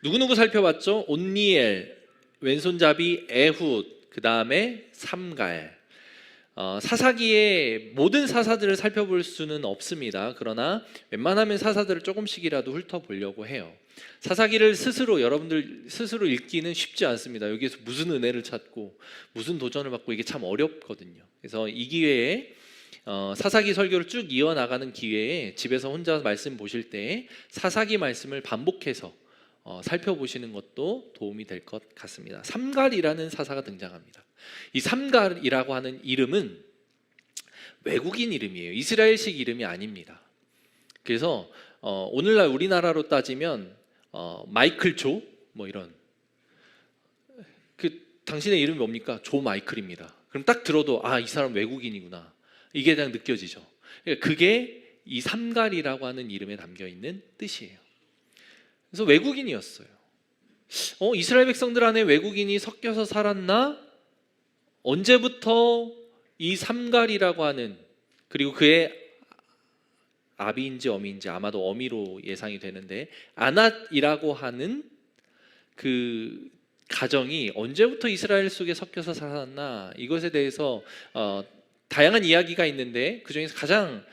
누구누구 살펴봤죠? 온니엘, 왼손잡이 에훗, 그 다음에 삼갈. 사사기의 모든 사사들을 살펴볼 수는 없습니다. 그러나 웬만하면 사사들을 조금씩이라도 훑어보려고 해요. 사사기를 여러분들 스스로 읽기는 쉽지 않습니다. 여기에서 무슨 은혜를 찾고 무슨 도전을 받고 이게 참 어렵거든요. 그래서 이 기회에 사사기 설교를 쭉 이어나가는 기회에 집에서 혼자 말씀 보실 때 사사기 말씀을 반복해서 살펴보시는 것도 도움이 될 것 같습니다. 삼갈이라는 사사가 등장합니다. 이 삼갈이라고 하는 이름은 외국인 이름이에요. 이스라엘식 이름이 아닙니다. 그래서 오늘날 우리나라로 따지면 마이클 조 뭐 이런 당신의 이름이 뭡니까? 조 마이클입니다. 그럼 딱 들어도 이 사람 외국인이구나. 이게 그냥 느껴지죠. 그게 이 삼갈이라고 하는 이름에 담겨 있는 뜻이에요. 그래서 외국인이었어요. 이스라엘 백성들 안에 외국인이 섞여서 살았나? 언제부터 이 삼갈이라고 하는, 그리고 그의 아비인지 어미인지 아마도 어미로 예상이 되는데 아낫이라고 하는 그 가정이 언제부터 이스라엘 속에 섞여서 살았나? 이것에 대해서 다양한 이야기가 있는데 그 중에서 가장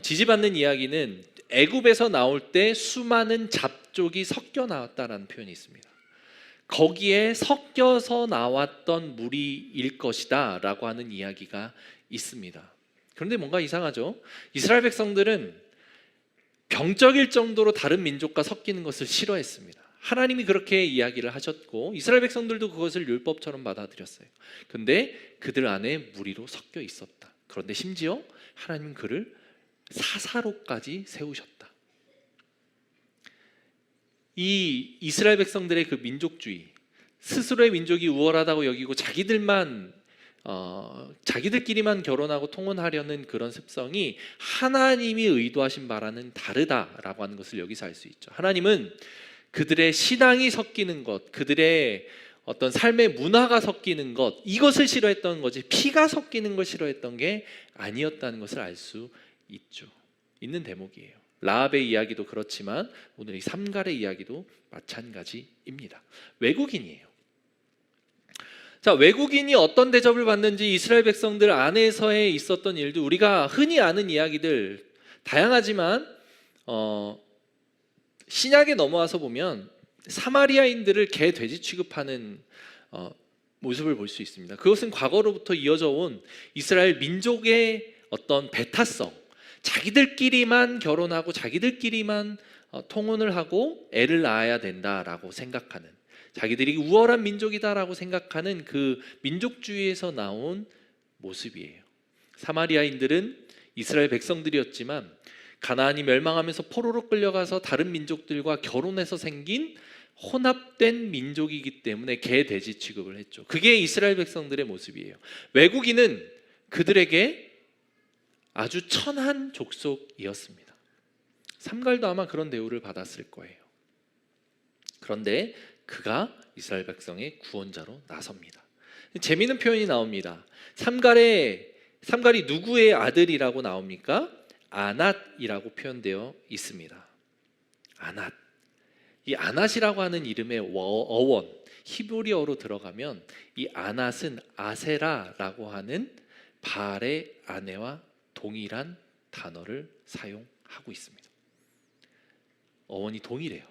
지지받는 이야기는 애굽에서 나올 때 수많은 잡족이 섞여 나왔다라는 표현이 있습니다. 거기에 섞여서 나왔던 무리일 것이다 라고 하는 이야기가 있습니다. 그런데 뭔가 이상하죠? 이스라엘 백성들은 병적일 정도로 다른 민족과 섞이는 것을 싫어했습니다. 하나님이 그렇게 이야기를 하셨고 이스라엘 백성들도 그것을 율법처럼 받아들였어요. 그런데 그들 안에 무리로 섞여 있었다. 그런데 심지어 하나님은 그를 사사로까지 세우셨다. 이 이스라엘 백성들의 그 민족주의, 스스로의 민족이 우월하다고 여기고 자기들끼리만 결혼하고 통혼하려는 그런 습성이 하나님이 의도하신 바라는 다르다라고 하는 것을 여기서 알 수 있죠. 하나님은 그들의 신앙이 섞이는 것, 그들의 어떤 삶의 문화가 섞이는 것, 이것을 싫어했던 거지 피가 섞이는 걸 싫어했던 게 아니었다는 것을 알 수 있는 대목이에요. 라합의 이야기도 그렇지만 오늘 이 삼갈의 이야기도 마찬가지입니다. 외국인이에요. 자, 외국인이 어떤 대접을 받는지 이스라엘 백성들 안에서의 있었던 일도 우리가 흔히 아는 이야기들 다양하지만 신약에 넘어와서 보면 사마리아인들을 개, 돼지 취급하는 모습을 볼 수 있습니다. 그것은 과거로부터 이어져 온 이스라엘 민족의 어떤 배타성, 자기들끼리만 결혼하고 자기들끼리만 통혼을 하고 애를 낳아야 된다라고 생각하는, 자기들이 우월한 민족이다라고 생각하는 그 민족주의에서 나온 모습이에요. 사마리아인들은 이스라엘 백성들이었지만 가나안이 멸망하면서 포로로 끌려가서 다른 민족들과 결혼해서 생긴 혼합된 민족이기 때문에 개, 돼지 취급을 했죠. 그게 이스라엘 백성들의 모습이에요. 외국인은 그들에게 아주 천한 족속이었습니다. 삼갈도 아마 그런 대우를 받았을 거예요. 그런데 그가 이스라엘 백성의 구원자로 나섭니다. 재미있는 표현이 나옵니다. 삼갈이 누구의 아들이라고 나옵니까? 아낫이라고 표현되어 있습니다. 아낫. 이 아낫이라고 하는 이름의 어원, 히브리어로 들어가면 이 아낫은 아세라라고 하는 바알의 아내와 동일한 단어를 사용하고 있습니다. 어원이 동일해요.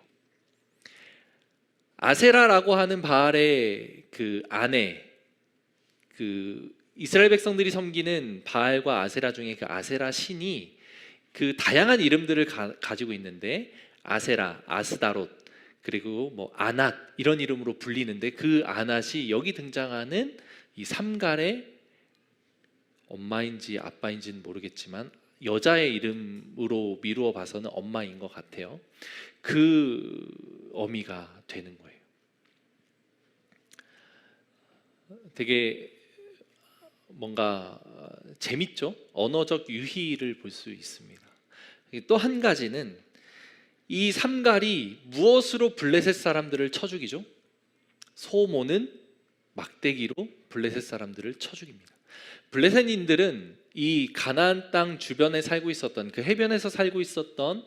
아세라라고 하는 바알의 그 아내, 그 이스라엘 백성들이 섬기는 바알과 아세라 중에 그 아세라 신이 그 다양한 이름들을 가지고 있는데 아세라, 아스다롯, 그리고 뭐 아낫 이런 이름으로 불리는데 그 아낫이 여기 등장하는 이 삼갈의 엄마인지 아빠인지는 모르겠지만 여자의 이름으로 미루어 봐서는 엄마인 것 같아요. 그 어미가 되는 거예요. 되게 뭔가 재밌죠? 언어적 유희를 볼 수 있습니다. 또 한 가지는 이 삼갈이 무엇으로 블레셋 사람들을 쳐 죽이죠? 소모는 막대기로 블레셋 사람들을 쳐 죽입니다. 블레셋인들은 이 가나안 땅 주변에 살고 있었던, 그 해변에서 살고 있었던,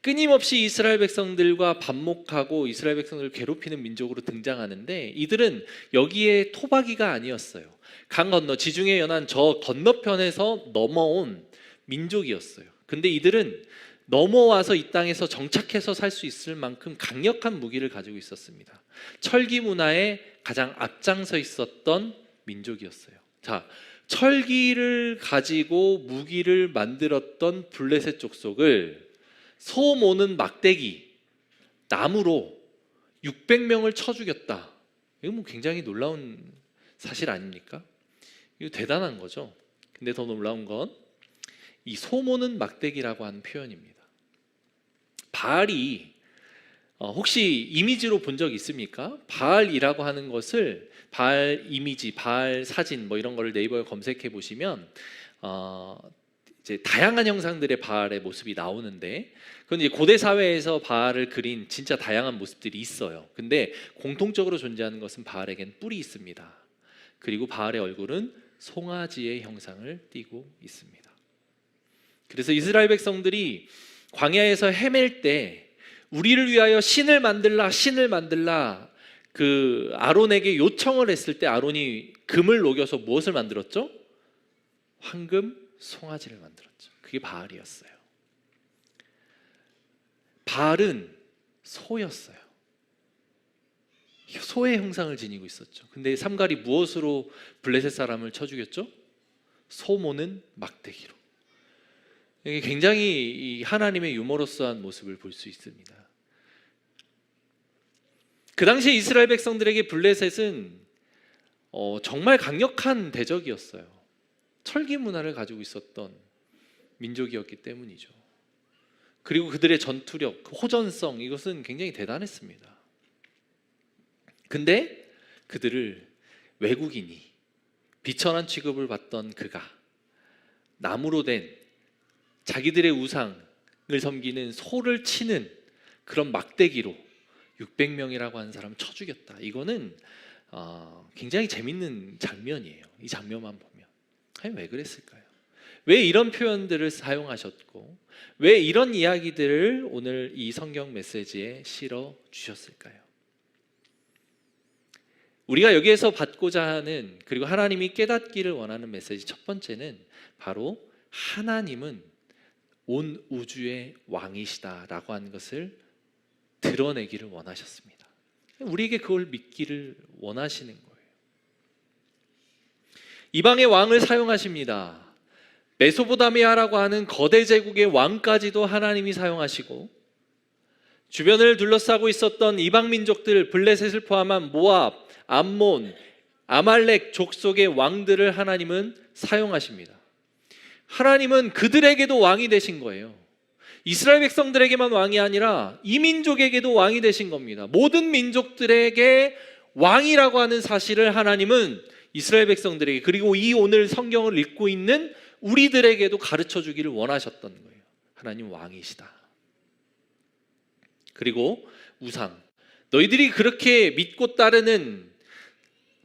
끊임없이 이스라엘 백성들과 반목하고 이스라엘 백성들을 괴롭히는 민족으로 등장하는데, 이들은 여기에 토박이가 아니었어요. 강 건너 지중해 연안 저 건너편에서 넘어온 민족이었어요. 근데 이들은 넘어와서 이 땅에서 정착해서 살 수 있을 만큼 강력한 무기를 가지고 있었습니다. 철기 문화에 가장 앞장서 있었던 민족이었어요. 자, 철기를 가지고 무기를 만들었던 블레셋 족속을 소 모는 막대기, 나무로 600명을 쳐 죽였다. 이거 뭐 굉장히 놀라운 사실 아닙니까? 이거 대단한 거죠. 근데 더 놀라운 건 이 소모는 막대기라고 하는 표현입니다. 바알이 혹시 이미지로 본 적 있습니까? 바알이라고 하는 것을 바알 이미지, 바알 사진 뭐 이런 거를 네이버에 검색해 보시면 이제 다양한 형상들의 바알의 모습이 나오는데, 그건 이제 고대 사회에서 바알을 그린 진짜 다양한 모습들이 있어요. 근데 공통적으로 존재하는 것은 바알에겐 뿔이 있습니다. 그리고 바알의 얼굴은 송아지의 형상을 띠고 있습니다. 그래서 이스라엘 백성들이 광야에서 헤맬 때 우리를 위하여 신을 만들라 그 아론에게 요청을 했을 때 아론이 금을 녹여서 무엇을 만들었죠? 황금 송아지를 만들었죠. 그게 바알이었어요. 바알은 소였어요. 소의 형상을 지니고 있었죠. 근데 삼갈이 무엇으로 블레셋 사람을 쳐 죽였죠? 소모는 막대기로. 이게 굉장히 하나님의 유머러스한 모습을 볼 수 있습니다. 그 당시 이스라엘 백성들에게 블레셋은 정말 강력한 대적이었어요. 철기 문화를 가지고 있었던 민족이었기 때문이죠. 그리고 그들의 전투력, 호전성, 이것은 굉장히 대단했습니다. 근데 그들을 외국인이 비천한 취급을 받던 그가 나무로 된 자기들의 우상을 섬기는 소를 치는 그런 막대기로 600명이라고 하는 사람을 쳐 죽였다. 이거는 굉장히 재밌는 장면이에요. 이 장면만 보면 아니, 왜 그랬을까요? 왜 이런 표현들을 사용하셨고 왜 이런 이야기들을 오늘 이 성경 메시지에 실어 주셨을까요? 우리가 여기에서 받고자 하는, 그리고 하나님이 깨닫기를 원하는 메시지 첫 번째는 바로 하나님은 온 우주의 왕이시다라고 하는 것을 드러내기를 원하셨습니다. 우리에게 그걸 믿기를 원하시는 거예요. 이방의 왕을 사용하십니다. 메소포타미아라고 하는 거대 제국의 왕까지도 하나님이 사용하시고, 주변을 둘러싸고 있었던 이방 민족들, 블레셋을 포함한 모압, 암몬, 아말렉 족속의 왕들을 하나님은 사용하십니다. 하나님은 그들에게도 왕이 되신 거예요. 이스라엘 백성들에게만 왕이 아니라 이 민족에게도 왕이 되신 겁니다. 모든 민족들에게 왕이라고 하는 사실을 하나님은 이스라엘 백성들에게, 그리고 이 오늘 성경을 읽고 있는 우리들에게도 가르쳐 주기를 원하셨던 거예요. 하나님 왕이시다. 그리고 우상, 너희들이 그렇게 믿고 따르는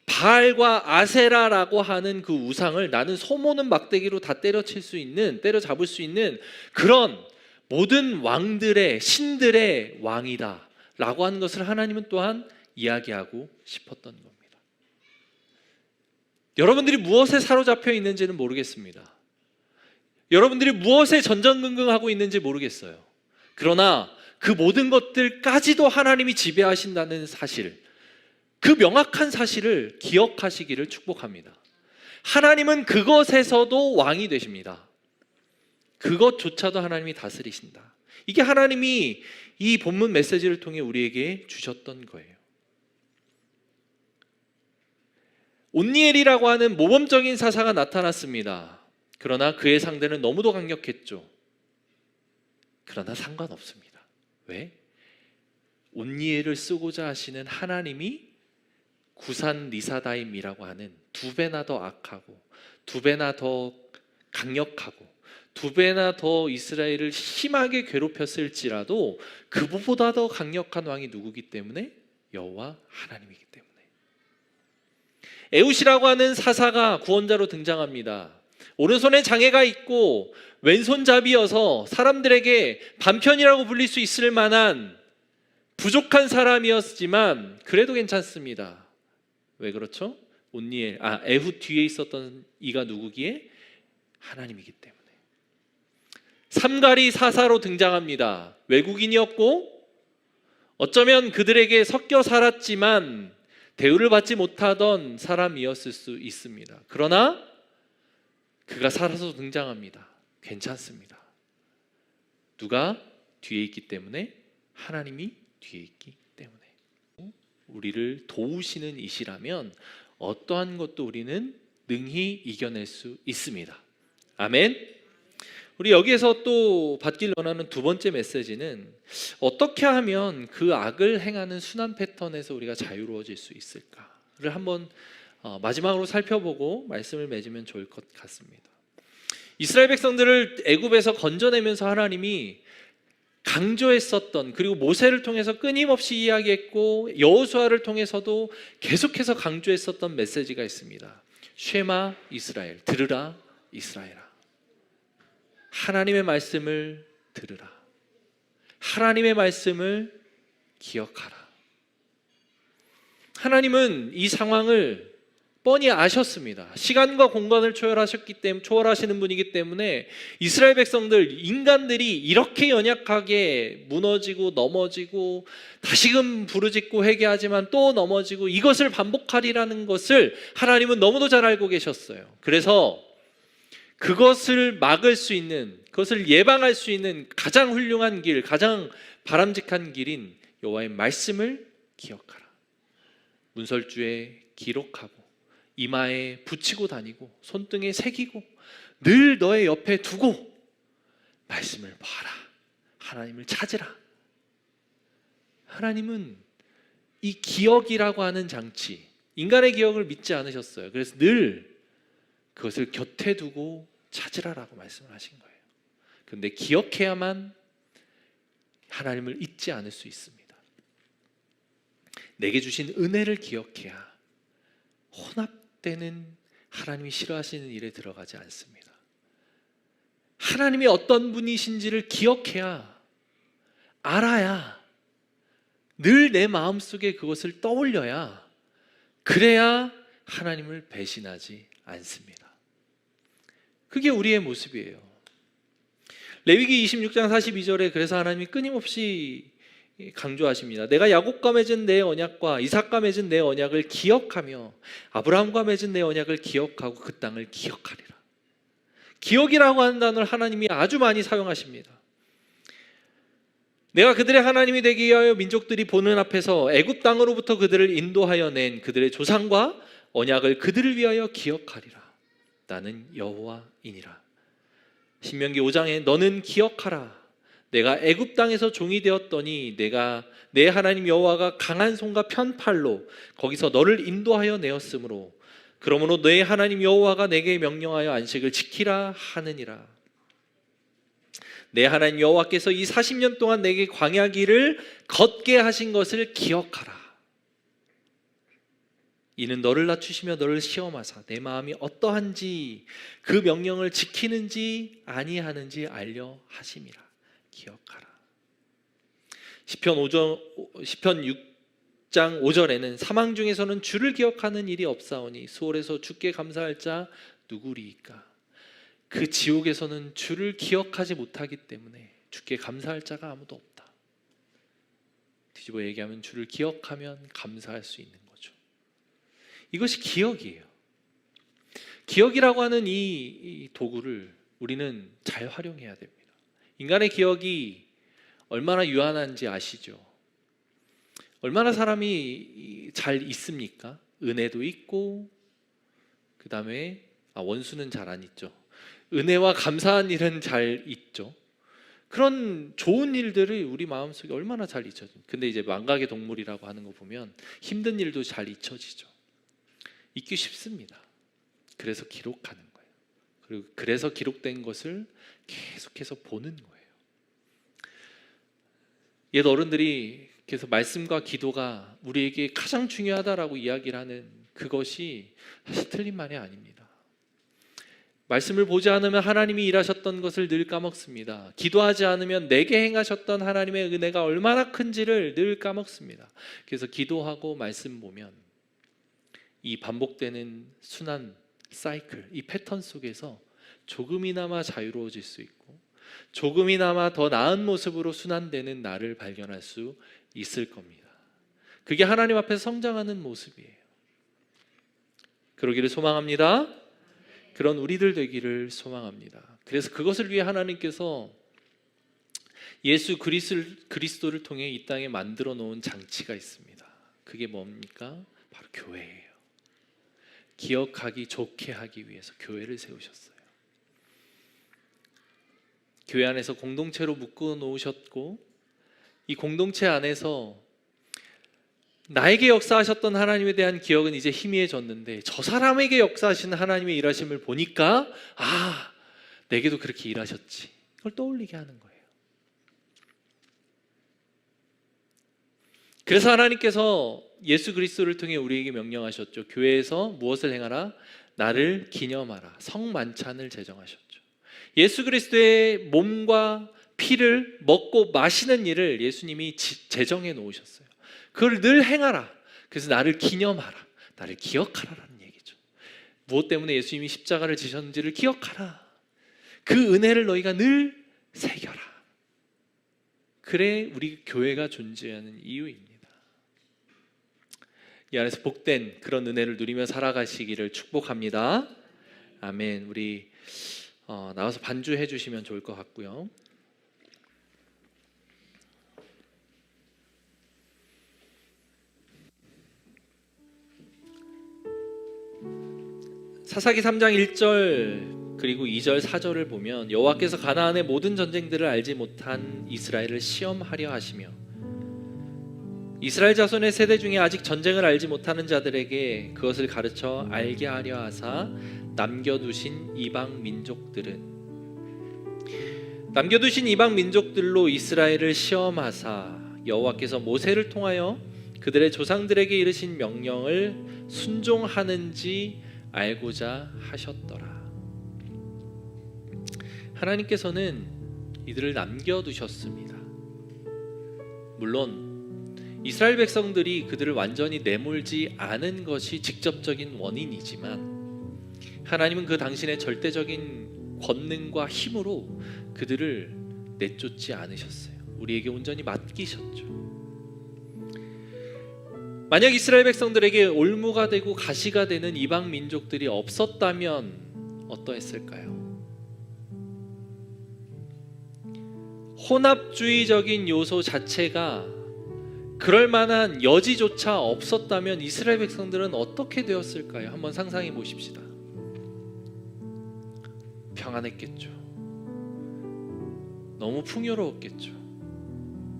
바알과 아세라라고 하는 그 우상을 나는 소모는 막대기로 다 때려잡을 수 있는 그런 모든 왕들의 신들의 왕이다 라고 하는 것을 하나님은 또한 이야기하고 싶었던 겁니다. 여러분들이 무엇에 사로잡혀 있는지는 모르겠습니다. 여러분들이 무엇에 전전긍긍하고 있는지 모르겠어요. 그러나 그 모든 것들까지도 하나님이 지배하신다는 사실, 그 명확한 사실을 기억하시기를 축복합니다. 하나님은 그것에서도 왕이 되십니다. 그것조차도 하나님이 다스리신다. 이게 하나님이 이 본문 메시지를 통해 우리에게 주셨던 거예요. 온니엘이라고 하는 모범적인 사사가 나타났습니다. 그러나 그의 상대는 너무도 강력했죠. 그러나 상관없습니다. 왜? 온니엘을 쓰고자 하시는 하나님이 구산 리사다임이라고 하는 2배나 더 악하고 2배나 더 강력하고 2배나 더 이스라엘을 심하게 괴롭혔을지라도 그보다 더 강력한 왕이 누구기 때문에? 여호와 하나님이기 때문에. 에훗이라고 하는 사사가 구원자로 등장합니다. 오른손에 장애가 있고 왼손잡이여서 사람들에게 반편이라고 불릴 수 있을 만한 부족한 사람이었지만 그래도 괜찮습니다. 왜 그렇죠? 에훗 뒤에 있었던 이가 누구기에? 하나님이기 때문에. 삼가리 사사로 등장합니다. 외국인이었고 어쩌면 그들에게 섞여 살았지만 대우를 받지 못하던 사람이었을 수 있습니다. 그러나 그가 살아서 등장합니다. 괜찮습니다. 누가 뒤에 있기 때문에? 하나님이 뒤에 있기 때문에. 우리를 도우시는 이시라면 어떠한 것도 우리는 능히 이겨낼 수 있습니다. 아멘. 우리 여기에서 또 받길 원하는 두 번째 메시지는 어떻게 하면 그 악을 행하는 순환 패턴에서 우리가 자유로워질 수 있을까를 한번 마지막으로 살펴보고 말씀을 맺으면 좋을 것 같습니다. 이스라엘 백성들을 애굽에서 건져내면서 하나님이 강조했었던, 그리고 모세를 통해서 끊임없이 이야기했고 여호수아를 통해서도 계속해서 강조했었던 메시지가 있습니다. 쉐마 이스라엘, 들으라 이스라엘아. 하나님의 말씀을 들으라. 하나님의 말씀을 기억하라. 하나님은 이 상황을 뻔히 아셨습니다. 시간과 공간을 초월하시는 분이기 때문에 이스라엘 백성들, 인간들이 이렇게 연약하게 무너지고 넘어지고 다시금 부르짖고 회개하지만 또 넘어지고 이것을 반복하리라는 것을 하나님은 너무도 잘 알고 계셨어요. 그래서 그것을 막을 수 있는, 그것을 예방할 수 있는 가장 훌륭한 길, 가장 바람직한 길인 여호와의 말씀을 기억하라. 문설주에 기록하고 이마에 붙이고 다니고 손등에 새기고 늘 너의 옆에 두고 말씀을 봐라. 하나님을 찾으라. 하나님은 이 기억이라고 하는 장치, 인간의 기억을 믿지 않으셨어요. 그래서 늘 그것을 곁에 두고 찾으라라고 말씀을 하신 거예요. 그런데 기억해야만 하나님을 잊지 않을 수 있습니다. 내게 주신 은혜를 기억해야 혼합되는 하나님이 싫어하시는 일에 들어가지 않습니다. 하나님이 어떤 분이신지를 기억해야, 알아야, 늘 내 마음속에 그것을 떠올려야, 그래야 하나님을 배신하지 않습니다. 그게 우리의 모습이에요. 레위기 26장 42절에 그래서 하나님이 끊임없이 강조하십니다. 내가 야곱과 맺은 내 언약과 이삭과 맺은 내 언약을 기억하며 아브라함과 맺은 내 언약을 기억하고 그 땅을 기억하리라. 기억이라고 하는 단어를 하나님이 아주 많이 사용하십니다. 내가 그들의 하나님이 되기 위하여 민족들이 보는 앞에서 애굽 땅으로부터 그들을 인도하여 낸 그들의 조상과 언약을 그들을 위하여 기억하리라. 나는 여호와이니라. 신명기 5장에 너는 기억하라. 내가 애굽 땅에서 종이 되었더니 내가 내 하나님 여호와가 강한 손과 편팔로 거기서 너를 인도하여 내었으므로 그러므로 내 하나님 여호와가 내게 명령하여 안식을 지키라 하느니라. 내 하나님 여호와께서 이 40년 동안 내게 광야 길을 걷게 하신 것을 기억하라. 이는 너를 낮추시며 너를 시험하사 내 마음이 어떠한지 그 명령을 지키는지 아니하는지 알려 하심이라. 기억하라. 시편 6장 5절에는 사망 중에서는 주를 기억하는 일이 없사오니 수월에서 주께 감사할 자 누구리이까. 그 지옥에서는 주를 기억하지 못하기 때문에 주께 감사할 자가 아무도 없다. 뒤집어 얘기하면 주를 기억하면 감사할 수 있는 거죠. 이것이 기억이에요. 기억이라고 하는 이 도구를 우리는 잘 활용해야 됩니다. 인간의 기억이 얼마나 유한한지 아시죠? 얼마나 사람이 잘 있습니까? 은혜도 있고, 그 다음에 원수는 잘 안 있죠. 은혜와 감사한 일은 잘 있죠. 그런 좋은 일들을 우리 마음속에 얼마나 잘 잊혀집니까? 근데 이제 망각의 동물이라고 하는 거 보면 힘든 일도 잘 잊혀지죠. 잊기 쉽습니다. 그래서 기록하는 거예요. 그리고 그래서 기록된 것을 계속해서 보는 거예요. 옛 어른들이 그래서 말씀과 기도가 우리에게 가장 중요하다라고 이야기를 하는 그것이 사실 틀린 말이 아닙니다. 말씀을 보지 않으면 하나님이 일하셨던 것을 늘 까먹습니다. 기도하지 않으면 내게 행하셨던 하나님의 은혜가 얼마나 큰지를 늘 까먹습니다. 그래서 기도하고 말씀 보면 이 반복되는 순환 사이클, 이 패턴 속에서 조금이나마 자유로워질 수 있고 조금이나마 더 나은 모습으로 순환되는 나를 발견할 수 있을 겁니다. 그게 하나님 앞에서 성장하는 모습이에요. 그러기를 소망합니다. 그런 우리들 되기를 소망합니다. 그래서 그것을 위해 하나님께서 예수 그리스도를 통해 이 땅에 만들어 놓은 장치가 있습니다. 그게 뭡니까? 바로 교회예요. 기억하기 좋게 하기 위해서 교회를 세우셨어요. 교회 안에서 공동체로 묶어 놓으셨고 이 공동체 안에서 나에게 역사하셨던 하나님에 대한 기억은 이제 희미해졌는데 저 사람에게 역사하시는 하나님의 일하심을 보니까 내게도 그렇게 일하셨지. 그걸 떠올리게 하는 거예요. 그래서 하나님께서 예수 그리스도를 통해 우리에게 명령하셨죠. 교회에서 무엇을 행하라? 나를 기념하라. 성만찬을 제정하셨죠. 예수 그리스도의 몸과 피를 먹고 마시는 일을 예수님이 제정해 놓으셨어요. 그걸 늘 행하라. 그래서 나를 기념하라. 나를 기억하라라는 얘기죠. 무엇 때문에 예수님이 십자가를 지셨는지를 기억하라. 그 은혜를 너희가 늘 새겨라. 그래 우리 교회가 존재하는 이유입니다. 이 안에서 복된 그런 은혜를 누리며 살아가시기를 축복합니다. 아멘. 우리 나와서 반주해 주시면 좋을 것 같고요. 사사기 3장 1절 그리고 2절 4절을 보면 여호와께서 가나안의 모든 전쟁들을 알지 못한 이스라엘을 시험하려 하시며 이스라엘 자손의 세대 중에 아직 전쟁을 알지 못하는 자들에게 그것을 가르쳐 알게 하려 하사 남겨두신 이방 민족들로 이스라엘을 시험하사 여호와께서 모세를 통하여 그들의 조상들에게 이르신 명령을 순종하는지 알고자 하셨더라. 하나님께서는 이들을 남겨두셨습니다. 물론 이스라엘 백성들이 그들을 완전히 내몰지 않은 것이 직접적인 원인이지만 하나님은 그 당신의 절대적인 권능과 힘으로 그들을 내쫓지 않으셨어요. 우리에게 온전히 맡기셨죠. 만약 이스라엘 백성들에게 올무가 되고 가시가 되는 이방 민족들이 없었다면 어떠했을까요? 혼합주의적인 요소 자체가 그럴 만한 여지조차 없었다면 이스라엘 백성들은 어떻게 되었을까요? 한번 상상해 보십시다. 평안했겠죠. 너무 풍요로웠겠죠.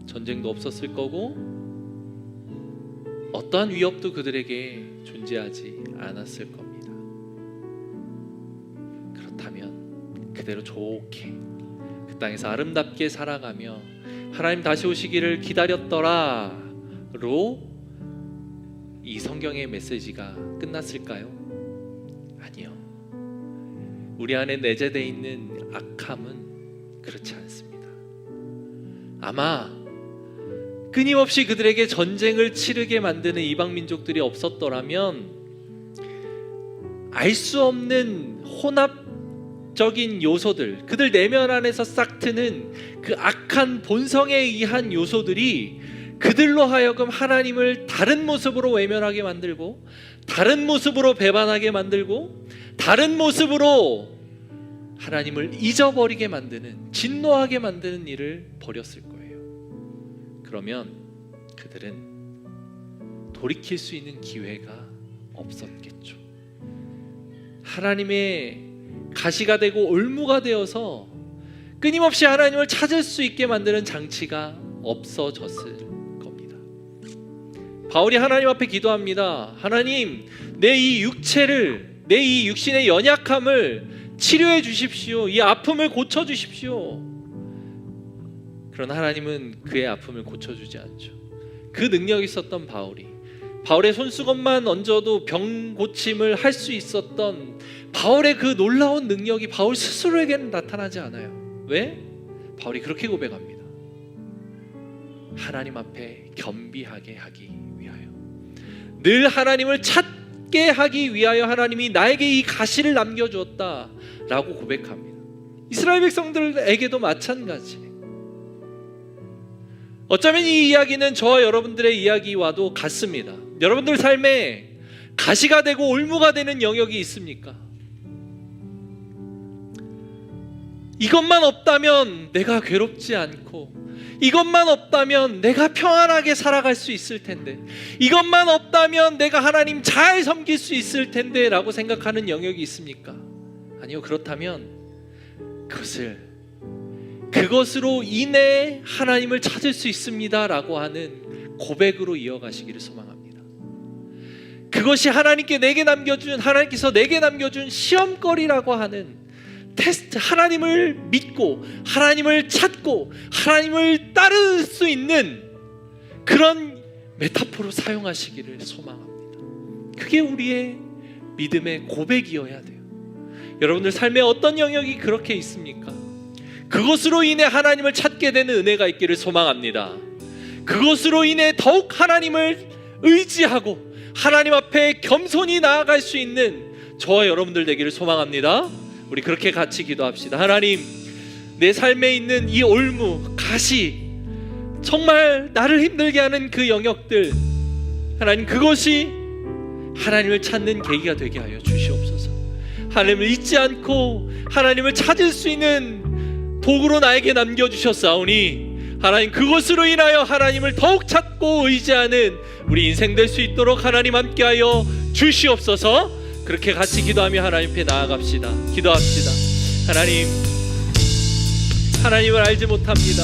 전쟁도 없었을 거고 어떠한 위협도 그들에게 존재하지 않았을 겁니다. 그렇다면 그대로 좋게 그 땅에서 아름답게 살아가며 하나님 다시 오시기를 기다렸더라로 이 성경의 메시지가 끝났을까요? 아니요. 우리 안에 내재되어 있는 악함은 그렇지 않습니다. 아마 끊임없이 그들에게 전쟁을 치르게 만드는 이방 민족들이 없었더라면 알 수 없는 혼합적인 요소들, 그들 내면 안에서 싹트는 그 악한 본성에 의한 요소들이 그들로 하여금 하나님을 다른 모습으로 외면하게 만들고, 다른 모습으로 배반하게 만들고, 다른 모습으로 하나님을 잊어버리게 만드는, 진노하게 만드는 일을 벌였을 거예요. 그러면 그들은 돌이킬 수 있는 기회가 없었겠죠. 하나님의 가시가 되고 올무가 되어서 끊임없이 하나님을 찾을 수 있게 만드는 장치가 없어졌을 겁니다. 바울이 하나님 앞에 기도합니다. 하나님, 내 이 육체를, 내 이 육신의 연약함을 치료해 주십시오. 이 아픔을 고쳐 주십시오. 그러나 하나님은 그의 아픔을 고쳐주지 않죠. 그 능력이 있었던 바울의 손수건만 얹어도 병 고침을 할 수 있었던 바울의 그 놀라운 능력이 바울 스스로에게는 나타나지 않아요. 왜? 바울이 그렇게 고백합니다. 하나님 앞에 겸비하게 하기 위하여, 늘 하나님을 찾게 하기 위하여 하나님이 나에게 이 가시를 남겨주었다 라고 고백합니다. 이스라엘 백성들에게도 마찬가지. 어쩌면 이 이야기는 저와 여러분들의 이야기와도 같습니다. 여러분들 삶에 가시가 되고 올무가 되는 영역이 있습니까? 이것만 없다면 내가 괴롭지 않고, 이것만 없다면 내가 평안하게 살아갈 수 있을 텐데, 이것만 없다면 내가 하나님 잘 섬길 수 있을 텐데 라고 생각하는 영역이 있습니까? 아니요. 그렇다면 그것으로 인해 하나님을 찾을 수 있습니다 라고 하는 고백으로 이어가시기를 소망합니다. 그것이 하나님께서 내게 남겨준 시험거리라고 하는 테스트, 하나님을 믿고 하나님을 찾고 하나님을 따를 수 있는 그런 메타포로 사용하시기를 소망합니다. 그게 우리의 믿음의 고백이어야 돼요. 여러분들 삶에 어떤 영역이 그렇게 있습니까? 그것으로 인해 하나님을 찾게 되는 은혜가 있기를 소망합니다. 그것으로 인해 더욱 하나님을 의지하고 하나님 앞에 겸손히 나아갈 수 있는 저와 여러분들 되기를 소망합니다. 우리 그렇게 같이 기도합시다. 하나님, 내 삶에 있는 이 올무, 가시, 정말 나를 힘들게 하는 그 영역들, 하나님, 그것이 하나님을 찾는 계기가 되게 하여 주시옵소서. 하나님을 잊지 않고 하나님을 찾을 수 있는 도구로 나에게 남겨주셨사오니 하나님, 그것으로 인하여 하나님을 더욱 찾고 의지하는 우리 인생 될 수 있도록 하나님 함께하여 주시옵소서. 그렇게 같이 기도하며 하나님 앞에 나아갑시다. 기도합시다. 하나님을 알지 못합니다.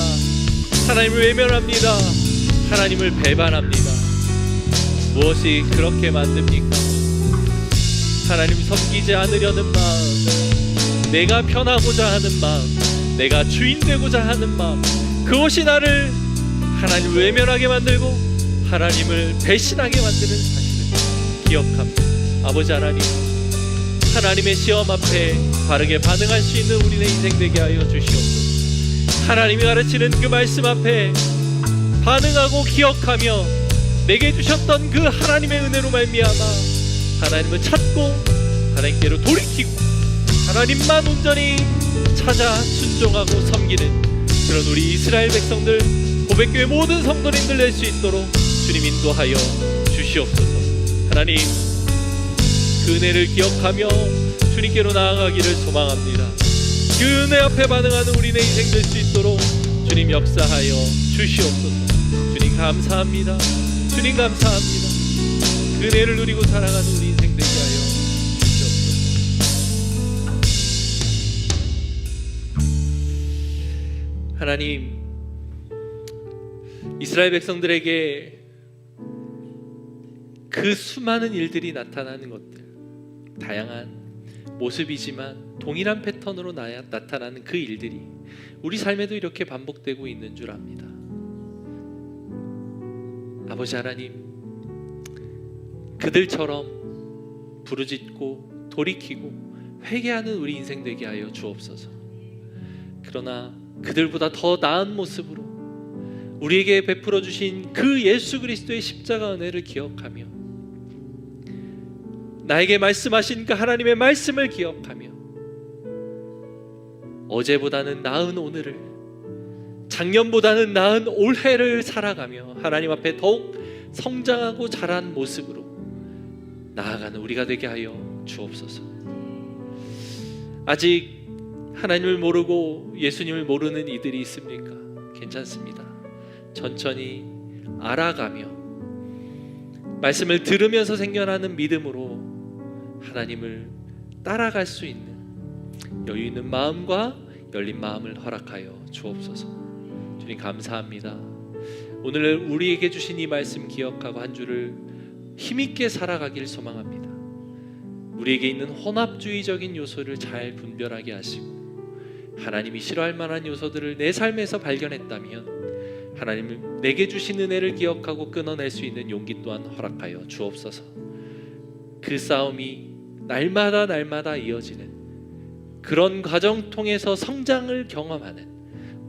하나님을 외면합니다. 하나님을 배반합니다. 무엇이 그렇게 만듭니까? 하나님 섬기지 않으려는 마음, 내가 편하고자 하는 마음, 내가 주인 되고자 하는 마음, 그것이 나를 하나님을 외면하게 만들고 하나님을 배신하게 만드는 사실을 기억합니다. 아버지 하나님, 하나님의 시험 앞에 바르게 반응할 수 있는 우리의 인생 되게 하여 주시옵소서. 하나님이 가르치는 그 말씀 앞에 반응하고 기억하며 내게 주셨던 그 하나님의 은혜로 말미암아 하나님을 찾고 하나님께로 돌이키고 하나님만 온전히 찾아 순종하고 섬기는 그런 우리 이스라엘 백성들, 고백교회 모든 성도님들 될 수 있도록 주님 인도하여 주시옵소서. 하나님, 그 은혜를 기억하며 주님께로 나아가기를 소망합니다. 그 은혜 앞에 반응하는 우리의 인생 될 수 있도록 주님 역사하여 주시옵소서. 주님 감사합니다. 주님 감사합니다. 그 은혜를 누리고 살아가는 우리 인생 되게 하여 주시옵소서. 하나님, 이스라엘 백성들에게 그 수많은 일들이 나타나는 것들, 다양한 모습이지만 동일한 패턴으로 나타나는 그 일들이 우리 삶에도 이렇게 반복되고 있는 줄 압니다. 아버지 하나님, 그들처럼 부르짖고 돌이키고 회개하는 우리 인생 되게 하여 주옵소서. 그러나 그들보다 더 나은 모습으로 우리에게 베풀어 주신 그 예수 그리스도의 십자가 은혜를 기억하며, 나에게 말씀하신 그 하나님의 말씀을 기억하며, 어제보다는 나은 오늘을, 작년보다는 나은 올해를 살아가며 하나님 앞에 더욱 성장하고 자란 모습으로 나아가는 우리가 되게 하여 주옵소서. 아직 하나님을 모르고 예수님을 모르는 이들이 있습니까? 괜찮습니다. 천천히 알아가며 말씀을 들으면서 생겨나는 믿음으로 하나님을 따라갈 수 있는 여유 있는 마음과 열린 마음을 허락하여 주옵소서. 주님 감사합니다. 오늘 우리에게 주신 이 말씀 기억하고 한 주를 힘있게 살아가길 소망합니다. 우리에게 있는 혼합주의적인 요소를 잘 분별하게 하시고 하나님이 싫어할 만한 요소들을 내 삶에서 발견했다면 하나님 내게 주신 은혜를 기억하고 끊어낼 수 있는 용기 또한 허락하여 주옵소서. 그 싸움이 날마다 이어지는 그런 과정 통해서 성장을 경험하는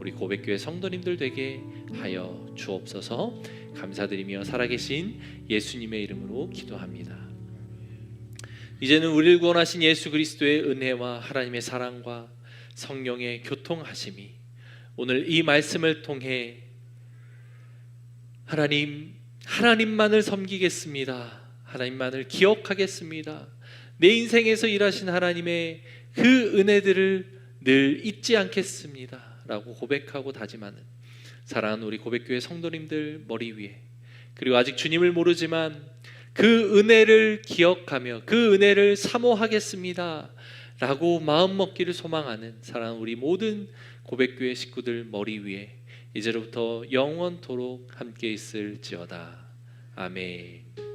우리 고백교회 성도님들 되게 하여 주옵소서. 감사드리며 살아계신 예수님의 이름으로 기도합니다. 이제는 우리를 구원하신 예수 그리스도의 은혜와 하나님의 사랑과 성령의 교통하심이 오늘 이 말씀을 통해 하나님만을 섬기겠습니다, 하나님만을 기억하겠습니다, 내 인생에서 일하신 하나님의 그 은혜들을 늘 잊지 않겠습니다 라고 고백하고 다짐하는 사랑하는 우리 고백교회 성도님들 머리 위에, 그리고 아직 주님을 모르지만 그 은혜를 기억하며 그 은혜를 사모하겠습니다 라고 마음 먹기를 소망하는 사랑하는 우리 모든 고백교회 식구들 머리 위에 이제로부터 영원토록 함께 있을지어다. 아멘.